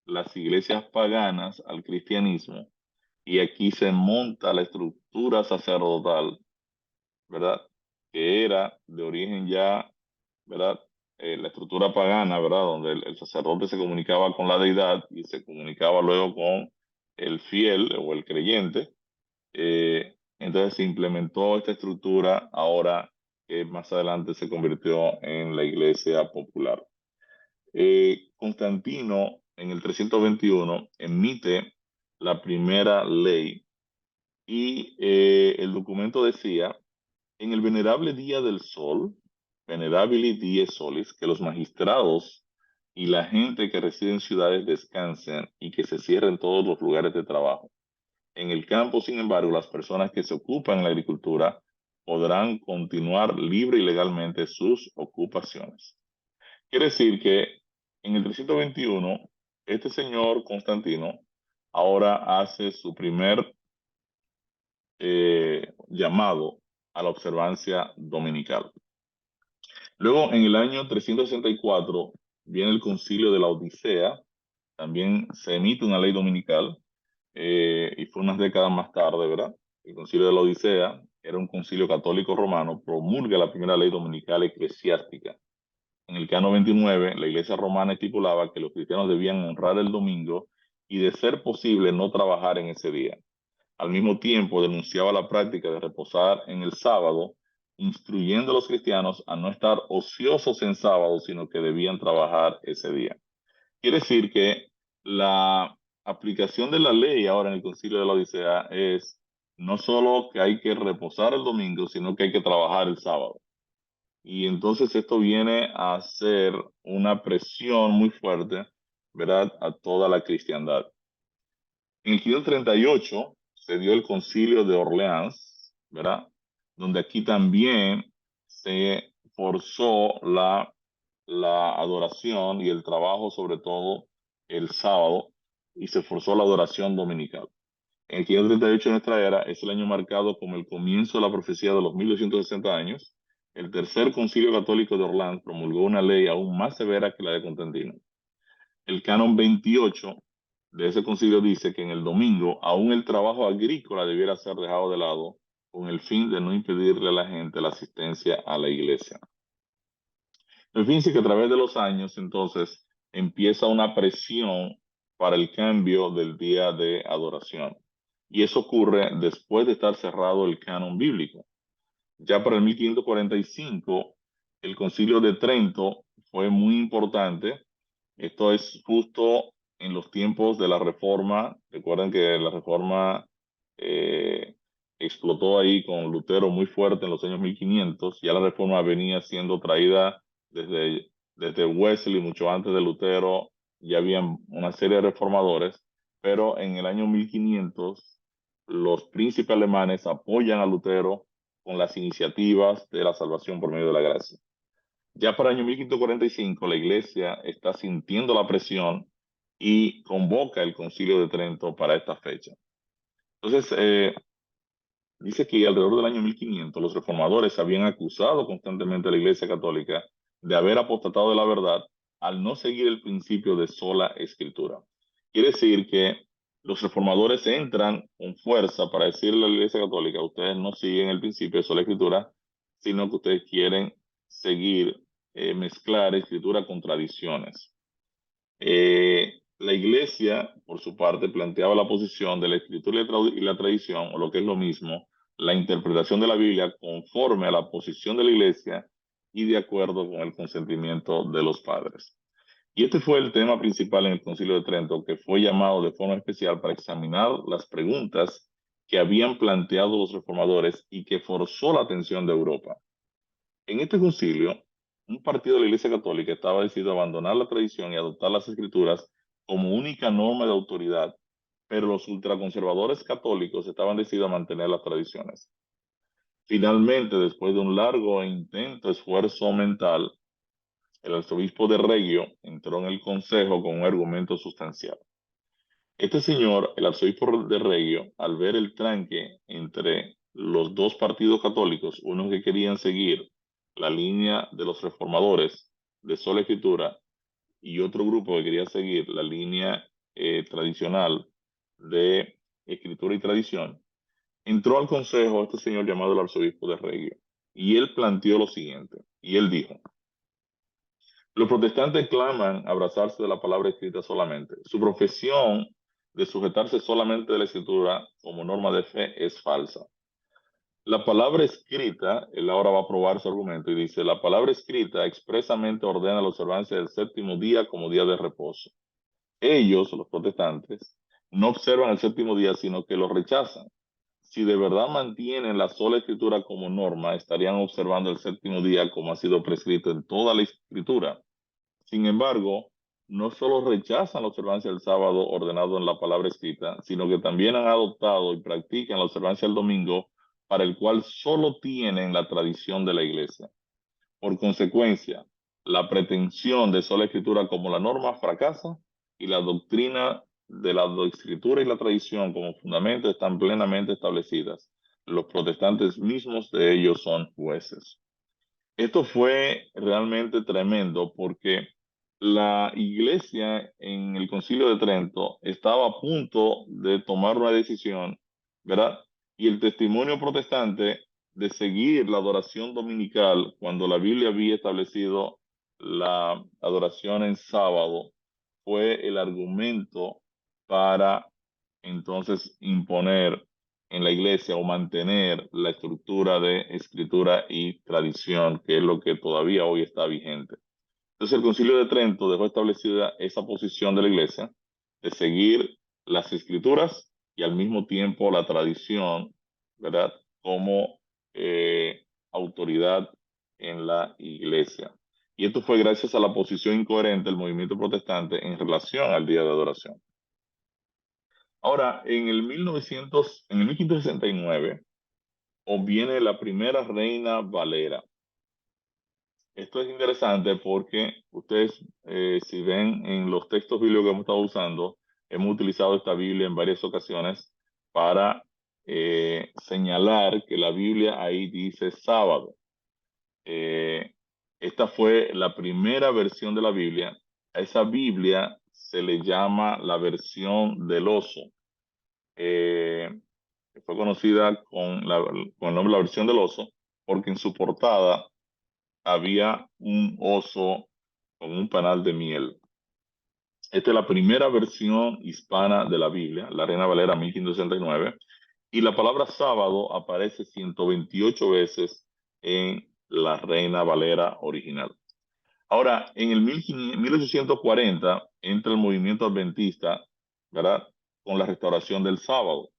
las iglesias paganas al cristianismo y aquí se monta la estructura sacerdotal, ¿verdad? Que era de origen ya, ¿verdad? La estructura pagana, ¿verdad? Donde el sacerdote se comunicaba con la deidad y se comunicaba luego con el fiel o el creyente. Entonces se implementó esta estructura ahora que más adelante se convirtió en la iglesia popular. Constantino en el 321 emite la primera ley y el documento decía, en el venerable día del sol, venerabili die solis, que los magistrados y la gente que reside en ciudades descansen y que se cierren todos los lugares de trabajo. En el campo, sin embargo, las personas que se ocupan en la agricultura podrán continuar libre y legalmente sus ocupaciones. Quiere decir que en el 321, este señor Constantino ahora hace su primer llamado a la observancia dominical. Luego, en el año 364, viene el concilio de la Odisea, también se emite una ley dominical, y fue unas décadas más tarde, ¿verdad? El concilio de la Odisea era un concilio católico romano, promulga la primera ley dominical eclesiástica. En el Canon 29, la Iglesia romana estipulaba que los cristianos debían honrar el domingo y, de ser posible, no trabajar en ese día. Al mismo tiempo, denunciaba la práctica de reposar en el sábado, instruyendo a los cristianos a no estar ociosos en sábado, sino que debían trabajar ese día. Quiere decir que la aplicación de la ley ahora en el Concilio de la Odisea es no solo que hay que reposar el domingo, sino que hay que trabajar el sábado. Y entonces esto viene a hacer una presión muy fuerte, ¿verdad?, a toda la cristiandad. En el 538 se dio el Concilio de Orleans, ¿verdad?, donde aquí también se forzó la adoración y el trabajo, sobre todo el sábado, y se forzó la adoración dominical. En el 538 de nuestra era es el año marcado como el comienzo de la profecía de los 1260 años. El tercer concilio católico de Orleans promulgó una ley aún más severa que la de Constantino. El canon 28 de ese concilio dice que en el domingo aún el trabajo agrícola debiera ser dejado de lado con el fin de no impedirle a la gente la asistencia a la iglesia. Pero fíjense que a través de los años, entonces, empieza una presión para el cambio del día de adoración. Y eso ocurre después de estar cerrado el canon bíblico. Ya para el 1545, el Concilio de Trento fue muy importante. Esto es justo en los tiempos de la Reforma. Recuerden que la Reforma eh, explotó ahí con Lutero muy fuerte en los años 1500. Ya la Reforma venía siendo traída desde Wesley, mucho antes de Lutero. Ya habían una serie de reformadores, pero en el año 1500 los príncipes alemanes apoyan a Lutero con las iniciativas de la salvación por medio de la gracia. Ya para el año 1545 la iglesia está sintiendo la presión y convoca el Concilio de Trento para esta fecha. Entonces, dice que alrededor del año 1500 los reformadores habían acusado constantemente a la Iglesia Católica de haber apostatado de la verdad al no seguir el principio de sola escritura. Quiere decir que los reformadores entran con fuerza para decirle a la Iglesia Católica: ustedes no siguen el principio de sola escritura, sino que ustedes quieren seguir, mezclar escritura con tradiciones. La iglesia, por su parte, planteaba la posición de la escritura y la tradición, o lo que es lo mismo, la interpretación de la Biblia conforme a la posición de la iglesia y de acuerdo con el consentimiento de los padres. Y este fue el tema principal en el Concilio de Trento, que fue llamado de forma especial para examinar las preguntas que habían planteado los reformadores y que forzó la atención de Europa. En este concilio, un partido de la Iglesia Católica estaba decidido a abandonar la tradición y adoptar las escrituras como única norma de autoridad, pero los ultraconservadores católicos estaban decididos a mantener las tradiciones. Finalmente, después de un largo e intenso esfuerzo mental, el arzobispo de Reggio entró en el consejo con un argumento sustancial. Este señor, el arzobispo de Reggio, al ver el tranque entre los dos partidos católicos, unos que querían seguir la línea de los reformadores de sola escritura y otro grupo que quería seguir la línea tradicional de escritura y tradición, entró al consejo este señor llamado el arzobispo de Reggio y él planteó lo siguiente, y él dijo: los protestantes claman abrazarse de la palabra escrita solamente. Su profesión de sujetarse solamente de la escritura como norma de fe es falsa. La palabra escrita, él ahora va a probar su argumento y dice: la palabra escrita expresamente ordena la observancia del séptimo día como día de reposo. Ellos, los protestantes, no observan el séptimo día, sino que lo rechazan. Si de verdad mantienen la sola escritura como norma, estarían observando el séptimo día como ha sido prescrito en toda la escritura. Sin embargo, no solo rechazan la observancia del sábado ordenado en la palabra escrita, sino que también han adoptado y practican la observancia del domingo, para el cual solo tienen la tradición de la iglesia. Por consecuencia, la pretensión de sola escritura como la norma fracasa y la doctrina de la escritura y la tradición como fundamento están plenamente establecidas. Los protestantes mismos de ellos son jueces. Esto fue realmente tremendo porque la iglesia en el Concilio de Trento estaba a punto de tomar una decisión, ¿verdad? Y el testimonio protestante de seguir la adoración dominical cuando la Biblia había establecido la adoración en sábado fue el argumento para entonces imponer en la iglesia o mantener la estructura de escritura y tradición, que es lo que todavía hoy está vigente. Entonces el Concilio de Trento dejó establecida esa posición de la iglesia de seguir las escrituras y al mismo tiempo la tradición, ¿verdad? Como autoridad en la iglesia. Y esto fue gracias a la posición incoherente del movimiento protestante en relación al día de adoración. Ahora, en el 1569, obviene la primera Reina Valera. Esto es interesante porque ustedes, si ven en los textos bíblicos que hemos estado usando, hemos utilizado esta Biblia en varias ocasiones para señalar que la Biblia ahí dice sábado. Eh, Esta fue la primera versión de la Biblia. A esa Biblia se le llama la versión del oso. Eh, Fue conocida con el nombre la versión del oso porque en su portada había un oso con un panal de miel. Esta es la primera versión hispana de la Biblia, la Reina Valera 1569, y la palabra sábado aparece 128 veces en la Reina Valera original. Ahora, en el 1840 entra el movimiento adventista, ¿verdad? Con la restauración del sábado.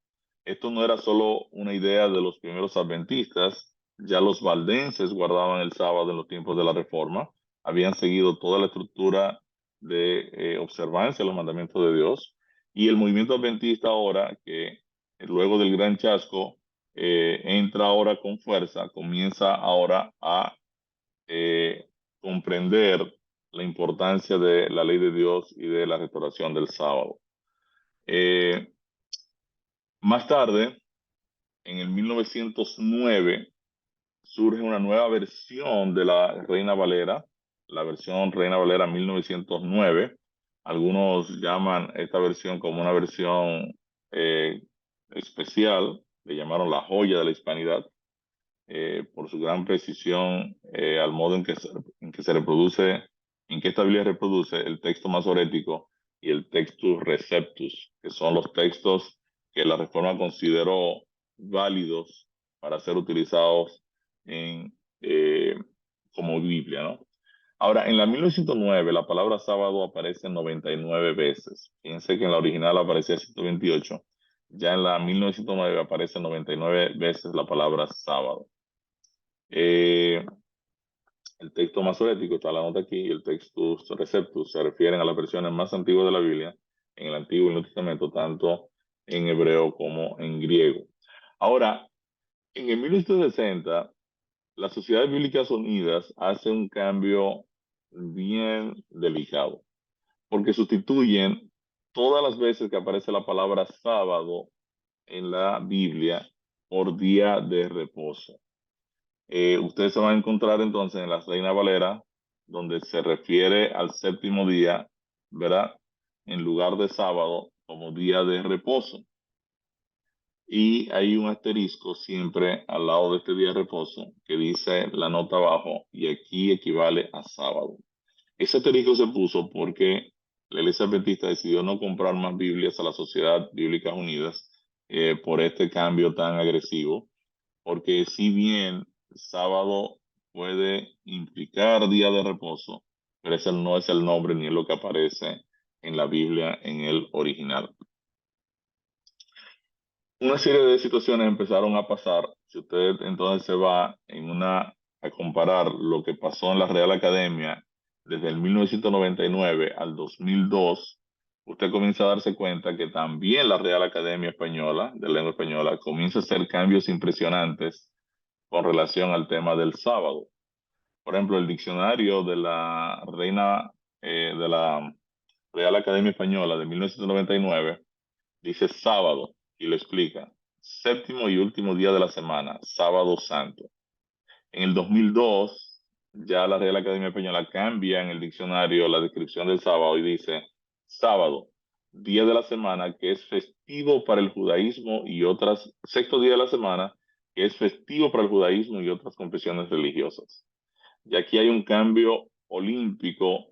Esto no era solo una idea de los primeros adventistas, ya los valdenses guardaban el sábado en los tiempos de la Reforma, habían seguido toda la estructura de observancia de los mandamientos de Dios, y el movimiento adventista ahora, que luego del gran chasco, entra ahora con fuerza, comienza ahora a eh, comprender la importancia de la ley de Dios y de la restauración del sábado. Eh, Más tarde, en el 1909, surge una nueva versión de la Reina Valera, la versión Reina Valera 1909. Algunos llaman esta versión como una versión especial, le llamaron la joya de la hispanidad, por su gran precisión al modo en que se reproduce, en que esta Biblia reproduce el texto masorético y el Textus Receptus, que son los textos que la Reforma consideró válidos para ser utilizados en, eh, como Biblia, ¿no? Ahora, en la 1909, la palabra sábado aparece 99 veces. Fíjense que en la original aparecía 128. Ya en la 1909 aparece 99 veces la palabra sábado. Eh, el texto masorético, está la nota aquí, y el Textus Receptus se refieren a las versiones más antiguas de la Biblia, en el Antiguo y Nuevo Testamento, tanto en hebreo como en griego. Ahora, en el 1960, las Sociedades Bíblicas Unidas hace un cambio bien delicado, porque sustituyen todas las veces que aparece la palabra sábado en la Biblia por día de reposo. Ustedes se van a encontrar entonces en la Reina Valera, donde se refiere al séptimo día, ¿verdad? En lugar de sábado, como día de reposo. Y hay un asterisco siempre al lado de este día de reposo que dice la nota abajo y aquí equivale a sábado. Ese asterisco se puso porque la Iglesia Adventista decidió no comprar más Biblias a la Sociedad Bíblicas Unidas por este cambio tan agresivo, porque si bien sábado puede implicar día de reposo, pero ese no es el nombre ni es lo que aparece en la Biblia en el original. Una serie de situaciones empezaron a pasar. Si usted entonces se va a comparar lo que pasó en la Real Academia desde el 1999 al 2002, usted comienza a darse cuenta que también la Real Academia Española, de Lengua Española, comienza a hacer cambios impresionantes con relación al tema del sábado. Por ejemplo, el diccionario de la de la Real Academia Española de 1999 dice sábado y lo explica. Séptimo y último día de la semana, sábado santo. En el 2002, ya la Real Academia Española cambia en el diccionario la descripción del sábado y dice sábado, día de la semana que es festivo para el judaísmo y otras, sexto día de la semana que es festivo para el judaísmo y otras confesiones religiosas. Y aquí hay un cambio olímpico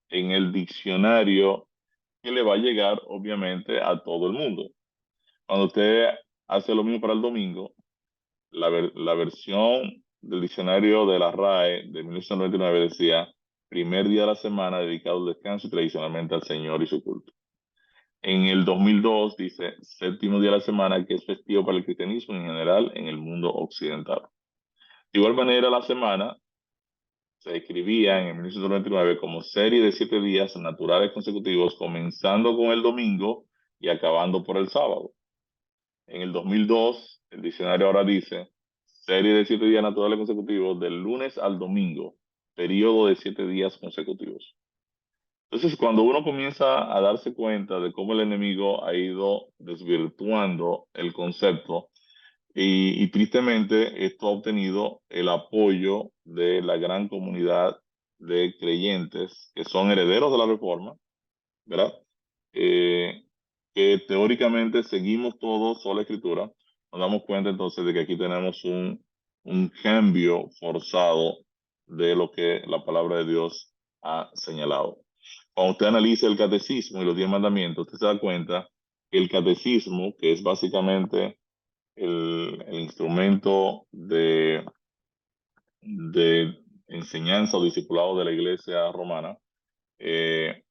en el diccionario que le va a llegar obviamente a todo el mundo. Cuando usted hace lo mismo para el domingo, la versión del diccionario de la RAE de 1999 decía primer día de la semana dedicado al descanso y tradicionalmente al Señor y su culto. En el 2002 dice séptimo día de la semana, que es festivo para el cristianismo en general en el mundo occidental. De igual manera, la semana se escribía en 1999 como serie de 7 días naturales consecutivos, comenzando con el domingo y acabando por el sábado. En el 2002, el diccionario ahora dice serie de 7 días naturales consecutivos del lunes al domingo, periodo de 7 días consecutivos. Entonces, cuando uno comienza a darse cuenta de cómo el enemigo ha ido desvirtuando el concepto, y tristemente esto ha obtenido el apoyo de la gran comunidad de creyentes que son herederos de la Reforma, ¿verdad? Eh, que teóricamente seguimos todos sola escritura, nos damos cuenta entonces de que aquí tenemos un cambio forzado de lo que la palabra de Dios ha señalado. Cuando usted analiza el catecismo y los 10 mandamientos, usted se da cuenta que el catecismo, que es básicamente el instrumento de enseñanza o discipulado de la iglesia romana, eh,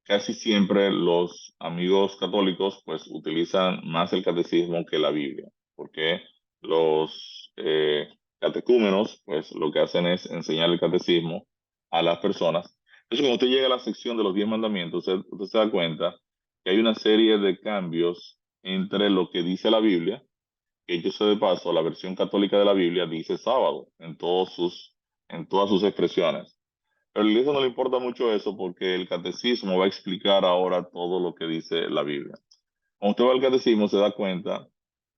casi siempre los amigos católicos pues utilizan más el catecismo que la Biblia, porque los catecúmenos pues lo que hacen es enseñar el catecismo a las personas. Entonces cuando usted llega a la sección de los 10 mandamientos, usted se da cuenta que hay una serie de cambios entre lo que dice la Biblia, que yo sé de paso, la versión católica de la Biblia dice sábado en todas sus expresiones. Pero a la iglesia no le importa mucho eso porque el catecismo va a explicar ahora todo lo que dice la Biblia. Cuando usted va al catecismo se da cuenta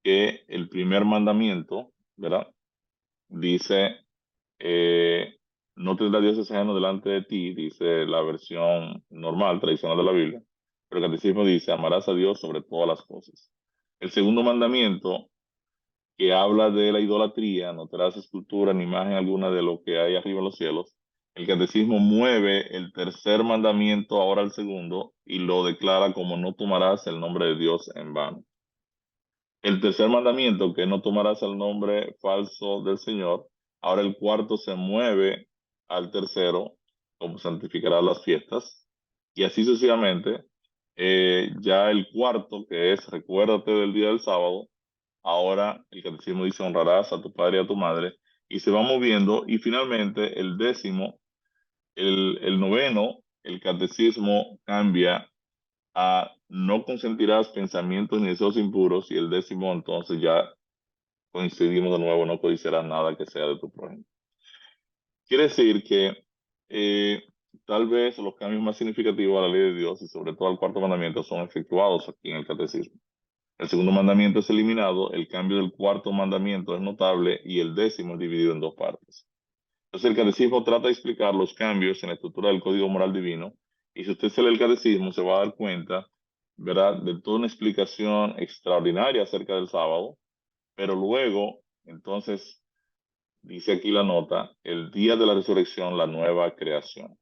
que el primer mandamiento, ¿verdad? Dice, eh, no tendrás dioses ajenos delante de ti, dice la versión normal, tradicional de la Biblia. Pero el catecismo dice, amarás a Dios sobre todas las cosas. El segundo mandamiento, que habla de la idolatría, no tendrás escultura ni imagen alguna de lo que hay arriba en los cielos. El catecismo mueve el tercer mandamiento ahora al segundo y lo declara como no tomarás el nombre de Dios en vano. El tercer mandamiento, que no tomarás el nombre falso del Señor, ahora el cuarto se mueve al tercero, como santificarás las fiestas, y así sucesivamente. Ya el cuarto, que es recuérdate del día del sábado, ahora el catecismo dice honrarás a tu padre y a tu madre, y se va moviendo, y finalmente el décimo, el noveno, el catecismo cambia a no consentirás pensamientos ni deseos impuros, y el décimo entonces ya coincidimos de nuevo, no codiciarás nada que sea de tu prójimo. Quiere decir que tal vez los cambios más significativos a la ley de Dios y sobre todo al cuarto mandamiento son efectuados aquí en el catecismo. El segundo mandamiento es eliminado, el cambio del cuarto mandamiento es notable y el décimo es dividido en dos partes. Entonces el catecismo trata de explicar los cambios en la estructura del código moral divino, y si usted se lee el catecismo se va a dar cuenta, ¿verdad?, de toda una explicación extraordinaria acerca del sábado, pero luego, entonces, dice aquí la nota, el día de la resurrección, la nueva creación.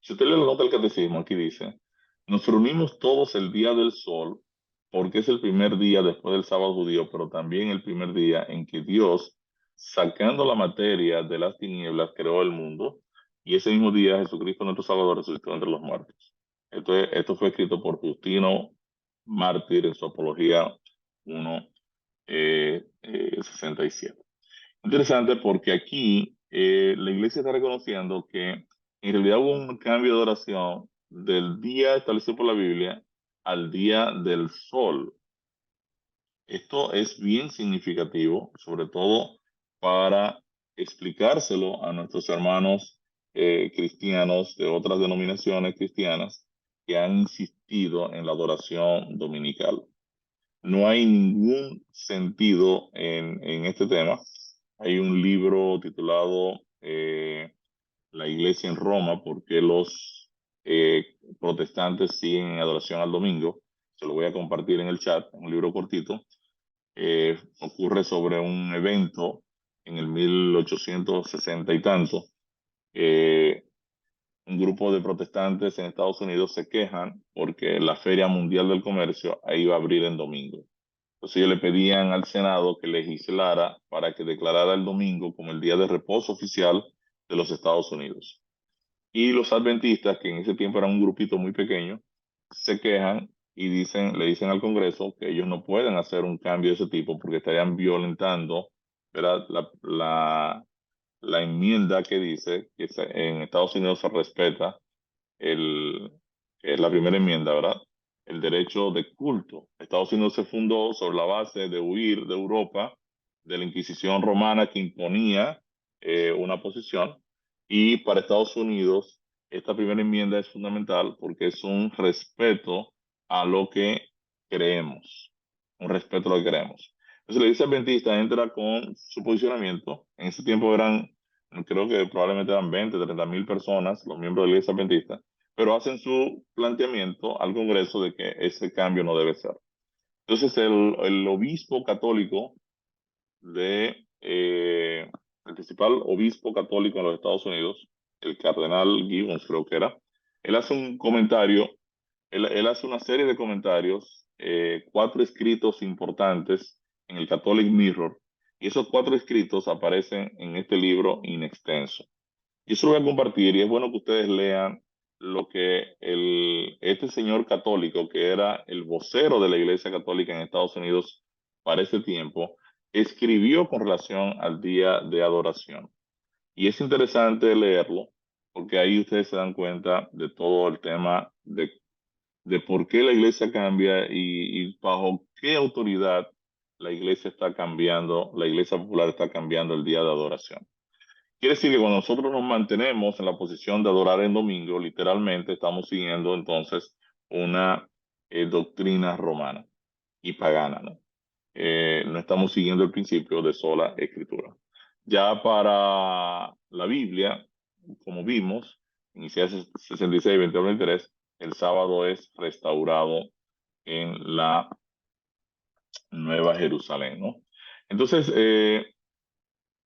Si usted lee la nota del catecismo, aquí dice, nos reunimos todos el día del sol, porque es el primer día después del sábado judío, pero también el primer día en que Dios, sacando la materia de las tinieblas, creó el mundo, y ese mismo día Jesucristo, nuestro Salvador, resucitó entre los muertos. Esto fue escrito por Justino Mártir en su Apología 1:67. Interesante porque aquí la iglesia está reconociendo que en realidad hubo un cambio de oración del día establecido por la Biblia al día del sol. Esto es bien significativo, sobre todo para explicárselo a nuestros hermanos cristianos de otras denominaciones cristianas que han insistido en la adoración dominical. No hay ningún sentido en este tema. Hay un libro titulado La Iglesia en Roma, ¿por qué los protestantes siguen en adoración al domingo? Se lo voy a compartir en el chat, un libro cortito. Ocurre sobre un evento en el 1860 y tanto, Eh, un grupo de protestantes en Estados Unidos se quejan porque la Feria Mundial del Comercio ahí va a abrir en domingo. Entonces ellos le pedían al Senado que legislara para que declarara el domingo como el día de reposo oficial de los Estados Unidos. Y los adventistas, que en ese tiempo eran un grupito muy pequeño, se quejan y le dicen al Congreso que ellos no pueden hacer un cambio de ese tipo porque estarían violentando, ¿verdad? La enmienda que dice que en Estados Unidos se respeta el, que es la primera enmienda, ¿verdad? El derecho de culto. Estados Unidos se fundó sobre la base de huir de Europa, de la Inquisición romana que imponía una posición. Y para Estados Unidos, esta primera enmienda es fundamental porque es un respeto a lo que creemos. Un respeto a lo que creemos. Entonces, la iglesia adventista entra con su posicionamiento. En ese tiempo eran, creo que probablemente eran 20, 30 mil personas, los miembros de la iglesia adventista, pero hacen su planteamiento al Congreso de que ese cambio no debe ser. Entonces, el obispo católico el principal obispo católico en los Estados Unidos, el cardenal Gibbons creo que era, él hace un comentario, él hace una serie de comentarios, 4 escritos importantes en el Catholic Mirror, y esos 4 escritos aparecen en este libro in extenso. Yo se lo voy a compartir y es bueno que ustedes lean lo que este señor católico, que era el vocero de la Iglesia Católica en Estados Unidos para ese tiempo, escribió con relación al día de adoración. Y es interesante leerlo porque ahí ustedes se dan cuenta de todo el tema de por qué la Iglesia cambia y bajo qué autoridad la Iglesia está cambiando, la Iglesia Popular está cambiando el día de adoración. Quiere decir que cuando nosotros nos mantenemos en la posición de adorar en domingo, literalmente estamos siguiendo entonces una doctrina romana y pagana, ¿no? No estamos siguiendo el principio de sola escritura. Ya para la Biblia, como vimos, en Isaías 66, 21, 23, el sábado es restaurado en la Nueva Jerusalén, ¿no? Entonces,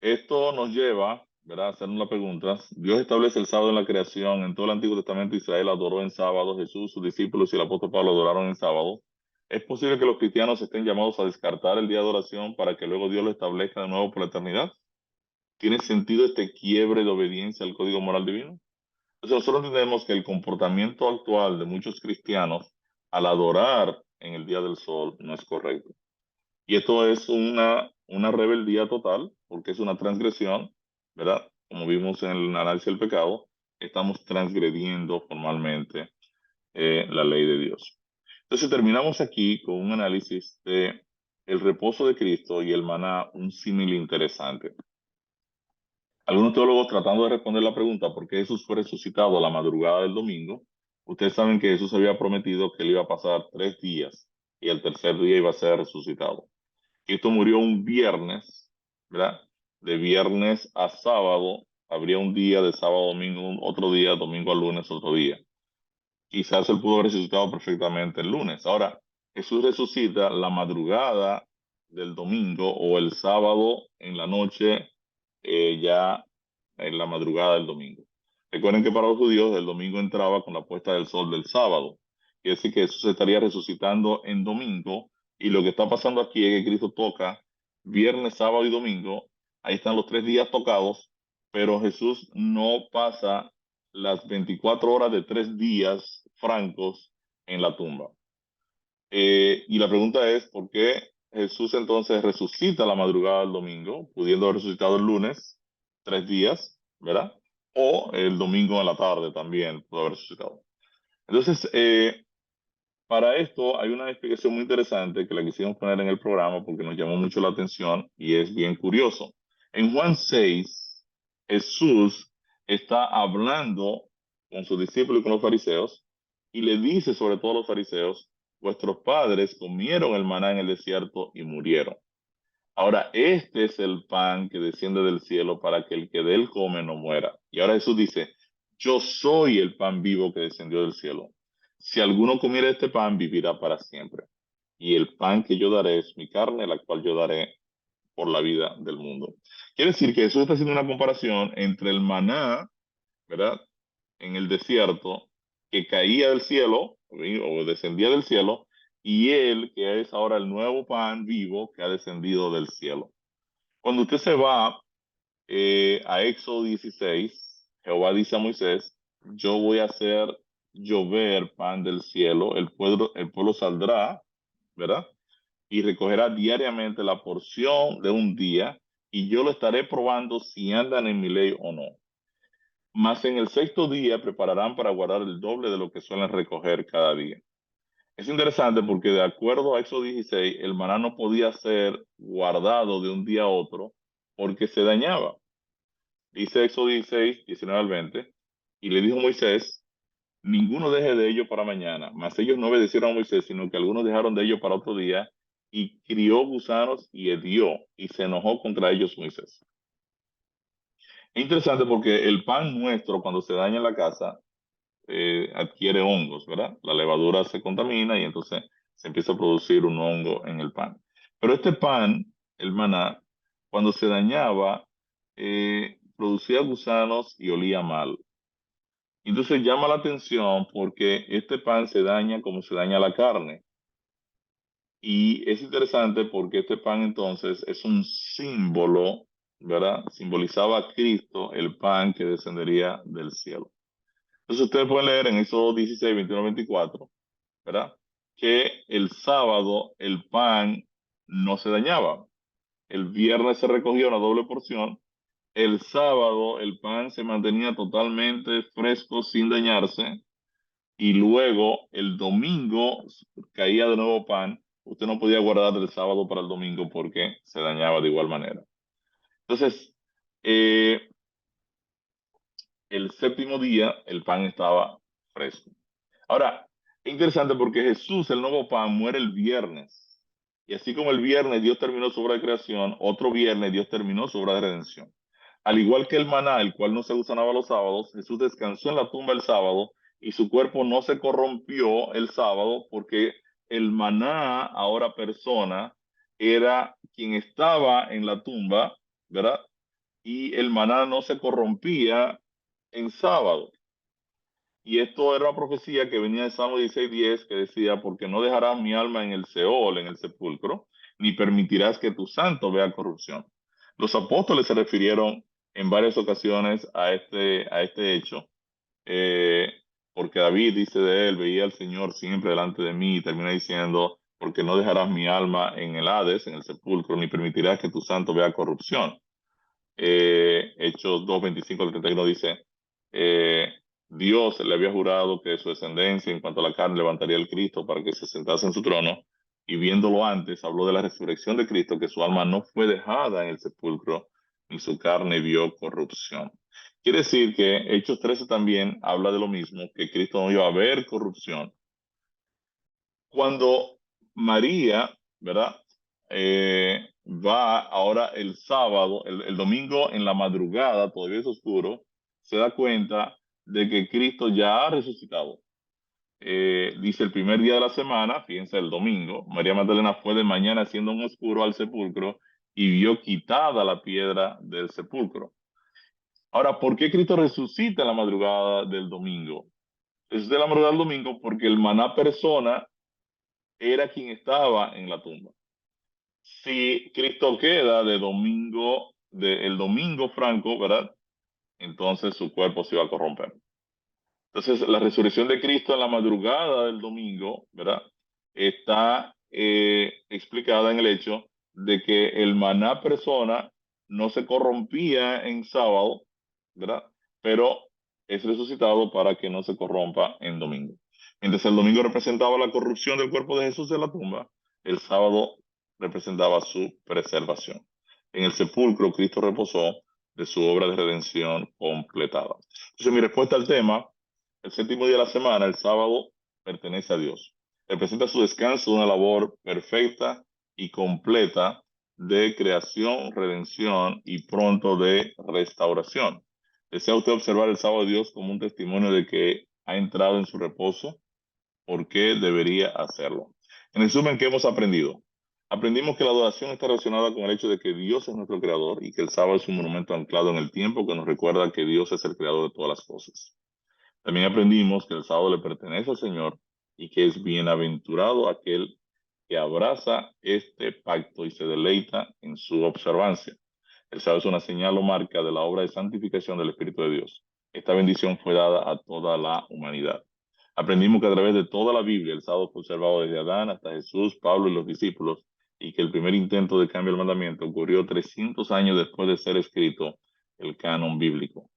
esto nos lleva, ¿verdad?, a hacernos la pregunta. Dios establece el sábado en la creación. En todo el Antiguo Testamento Israel adoró en sábado. Jesús, sus discípulos y el apóstol Pablo adoraron en sábado. ¿Es posible que los cristianos estén llamados a descartar el día de adoración para que luego Dios lo establezca de nuevo por la eternidad? ¿Tiene sentido este quiebre de obediencia al código moral divino? Entonces nosotros entendemos que el comportamiento actual de muchos cristianos al adorar en el día del sol no es correcto. Y esto es una rebeldía total, porque es una transgresión, ¿verdad? Como vimos en el análisis del pecado, estamos transgrediendo formalmente la ley de Dios. Entonces terminamos aquí con un análisis de el reposo de Cristo y el maná, un símil interesante. Algunos teólogos tratando de responder la pregunta por qué Jesús fue resucitado a la madrugada del domingo, ustedes saben que Jesús había prometido que él iba a pasar 3 días y el tercer día iba a ser resucitado. Cristo murió un viernes, ¿verdad? De viernes a sábado, habría un día de sábado a domingo, otro día, domingo a lunes, otro día. Quizás él pudo haber resucitado perfectamente el lunes. Ahora, Jesús resucita la madrugada del domingo o el sábado en la noche, ya en la madrugada del domingo. Recuerden que para los judíos el domingo entraba con la puesta del sol del sábado. Quiere decir que Jesús estaría resucitando en domingo y lo que está pasando aquí es que Cristo toca viernes, sábado y domingo. Ahí están los 3 días tocados, pero Jesús no pasa las 24 horas de 3 días francos en la tumba. Y la pregunta es, ¿por qué Jesús entonces resucita la madrugada del domingo, pudiendo haber resucitado el lunes, 3 días, ¿verdad? O el domingo en la tarde también pudo haber resucitado. Entonces, para esto hay una explicación muy interesante que la quisimos poner en el programa porque nos llamó mucho la atención y es bien curioso. En Juan 6, Jesús está hablando con sus discípulos y con los fariseos y le dice sobre todo a los fariseos, vuestros padres comieron el maná en el desierto y murieron. Ahora, este es el pan que desciende del cielo para que el que de él come no muera. Y ahora Jesús dice, yo soy el pan vivo que descendió del cielo. Si alguno comiera este pan, vivirá para siempre. Y el pan que yo daré es mi carne, la cual yo daré por la vida del mundo. Quiere decir que Jesús está haciendo una comparación entre el maná ¿verdad? En el desierto, que caía del cielo o descendía del cielo, y él, que es ahora el nuevo pan vivo que ha descendido del cielo. Cuando usted se va a Éxodo 16, Jehová dice a Moisés, yo voy a hacer llover pan del cielo, el pueblo saldrá, ¿verdad? Y recogerá diariamente la porción de un día, y yo lo estaré probando si andan en mi ley o no. Mas en el sexto día prepararán para guardar el doble de lo que suelen recoger cada día. Es interesante porque de acuerdo a Éxodo 16, el maná no podía ser guardado de un día a otro porque se dañaba. Dice Éxodo 16, 19 al 20, y le dijo Moisés, ninguno deje de ello para mañana. Mas ellos no obedecieron a Moisés, sino que algunos dejaron de ello para otro día, y crió gusanos y hedió, y se enojó contra ellos Moisés. Es interesante porque el pan nuestro, cuando se daña en la casa, adquiere hongos, ¿verdad? La levadura se contamina y entonces se empieza a producir un hongo en el pan. Pero este pan, el maná, cuando se dañaba, producía gusanos y olía mal. Entonces llama la atención porque este pan se daña como se daña la carne. Y es interesante porque este pan entonces es un símbolo, ¿verdad? Simbolizaba a Cristo, el pan que descendería del cielo. Entonces ustedes pueden leer en Éxodo 16, 21, 24, ¿verdad? Que el sábado el pan no se dañaba. El viernes se recogía una doble porción. El sábado el pan se mantenía totalmente fresco sin dañarse. Y luego el domingo caía de nuevo pan. Usted no podía guardar del sábado para el domingo porque se dañaba de igual manera. Entonces, eh, el séptimo día el pan estaba fresco. Ahora, es interesante porque Jesús, el nuevo pan, muere el viernes. Y así como el viernes Dios terminó su obra de creación, otro viernes Dios terminó su obra de redención. Al igual que el maná, el cual no se usaba los sábados, Jesús descansó en la tumba el sábado y su cuerpo no se corrompió el sábado porque el maná, ahora persona, era quien estaba en la tumba, ¿verdad? Y el maná no se corrompía en sábado. Y esto era una profecía que venía de Salmo 16:10 que decía, porque no dejarás mi alma en el Seol, en el sepulcro, ni permitirás que tu santo vea corrupción. Los apóstoles se refirieron en varias ocasiones a este hecho, eh, porque David dice de él, veía al Señor siempre delante de mí, y termina diciendo, porque no dejarás mi alma en el Hades, en el sepulcro, ni permitirás que tu santo vea corrupción. Hechos 2:25 al 31 dice, eh, Dios le había jurado que su descendencia en cuanto a la carne levantaría el Cristo para que se sentase en su trono, y viéndolo antes, habló de la resurrección de Cristo, que su alma no fue dejada en el sepulcro, ni su carne vio corrupción. Quiere decir que Hechos 13 también habla de lo mismo, que Cristo no iba a ver corrupción. Cuando María, ¿verdad? Va ahora el sábado, el domingo en la madrugada, todavía es oscuro, se da cuenta de que Cristo ya ha resucitado. Dice el primer día de la semana, fíjense, el domingo, María Magdalena fue de mañana siendo un oscuro al sepulcro y vio quitada la piedra del sepulcro. Ahora, ¿por qué Cristo resucita en la madrugada del domingo? Es de la madrugada del domingo porque el maná persona era quien estaba en la tumba. Si Cristo queda el domingo franco, ¿verdad? Entonces su cuerpo se va a corromper. Entonces la resurrección de Cristo en la madrugada del domingo, ¿verdad? Está explicada en el hecho de que el maná persona no se corrompía en sábado, ¿verdad? Pero es resucitado para que no se corrompa en domingo. Entonces el domingo representaba la corrupción del cuerpo de Jesús en la tumba, el sábado representaba su preservación. En el sepulcro Cristo reposó de su obra de redención completada. Entonces mi respuesta al tema, el séptimo día de la semana, el sábado, pertenece a Dios. Representa su descanso de una labor perfecta y completa de creación, redención y pronto de restauración. ¿Desea usted observar el sábado de Dios como un testimonio de que ha entrado en su reposo? ¿Por qué debería hacerlo? En resumen, ¿qué hemos aprendido? Aprendimos que la adoración está relacionada con el hecho de que Dios es nuestro creador y que el sábado es un monumento anclado en el tiempo que nos recuerda que Dios es el creador de todas las cosas. También aprendimos que el sábado le pertenece al Señor y que es bienaventurado aquel que abraza este pacto y se deleita en su observancia. El sábado es una señal o marca de la obra de santificación del Espíritu de Dios. Esta bendición fue dada a toda la humanidad. Aprendimos que a través de toda la Biblia el sábado fue observado desde Adán hasta Jesús, Pablo y los discípulos, y que el primer intento de cambio del mandamiento ocurrió 300 años después de ser escrito el canon bíblico.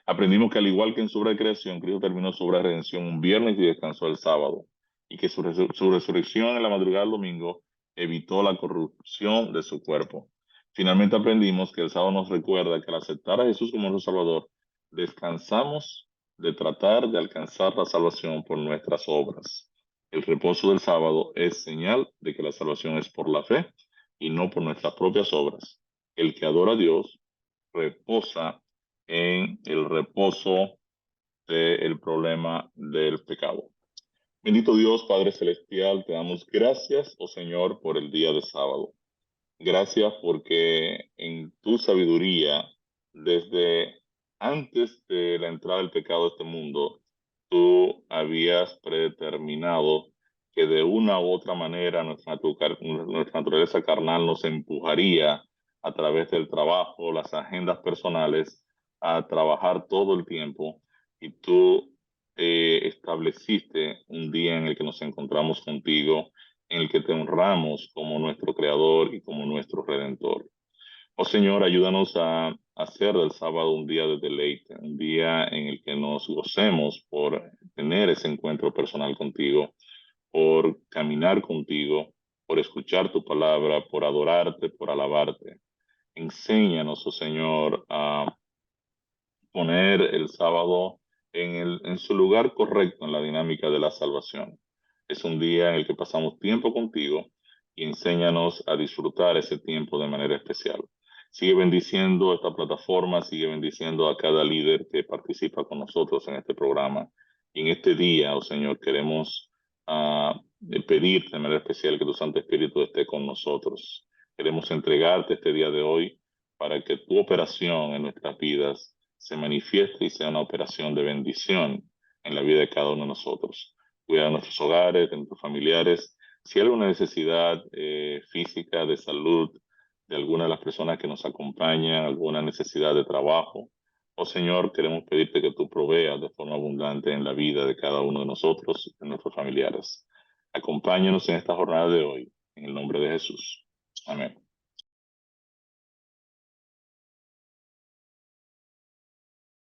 Aprendimos que al igual que en su obra de creación, Cristo terminó su obra de redención un viernes y descansó el sábado, y que su resurrección en la madrugada del domingo evitó la corrupción de su cuerpo. Finalmente aprendimos que el sábado nos recuerda que al aceptar a Jesús como nuestro Salvador, descansamos de tratar de alcanzar la salvación por nuestras obras. El reposo del sábado es señal de que la salvación es por la fe y no por nuestras propias obras. El que adora a Dios reposa en el reposo del problema del pecado. Bendito Dios, Padre Celestial, te damos gracias, oh Señor, por el día de sábado. Gracias porque en tu sabiduría, desde antes de la entrada del pecado a este mundo, tú habías predeterminado que de una u otra manera nuestra naturaleza carnal nos empujaría a través del trabajo, las agendas personales, a trabajar todo el tiempo y tú estableciste un día en el que nos encontramos contigo, en el que te honramos como nuestro Creador y como nuestro Redentor. Oh Señor, ayúdanos a hacer del sábado un día de deleite, un día en el que nos gocemos por tener ese encuentro personal contigo, por caminar contigo, por escuchar tu palabra, por adorarte, por alabarte. Enséñanos, oh Señor, a poner el sábado en su lugar correcto en la dinámica de la salvación. Es un día en el que pasamos tiempo contigo y enséñanos a disfrutar ese tiempo de manera especial. Sigue bendiciendo esta plataforma, sigue bendiciendo a cada líder que participa con nosotros en este programa. Y en este día, oh Señor, queremos pedirte de manera especial que tu Santo Espíritu esté con nosotros. Queremos entregarte este día de hoy para que tu operación en nuestras vidas se manifieste y sea una operación de bendición en la vida de cada uno de nosotros. Cuida de nuestros hogares, de nuestros familiares. Si hay alguna necesidad física, de salud, de alguna de las personas que nos acompañan, alguna necesidad de trabajo, oh Señor, queremos pedirte que tú proveas de forma abundante en la vida de cada uno de nosotros y de nuestros familiares. Acompáñanos en esta jornada de hoy, en el nombre de Jesús. Amén.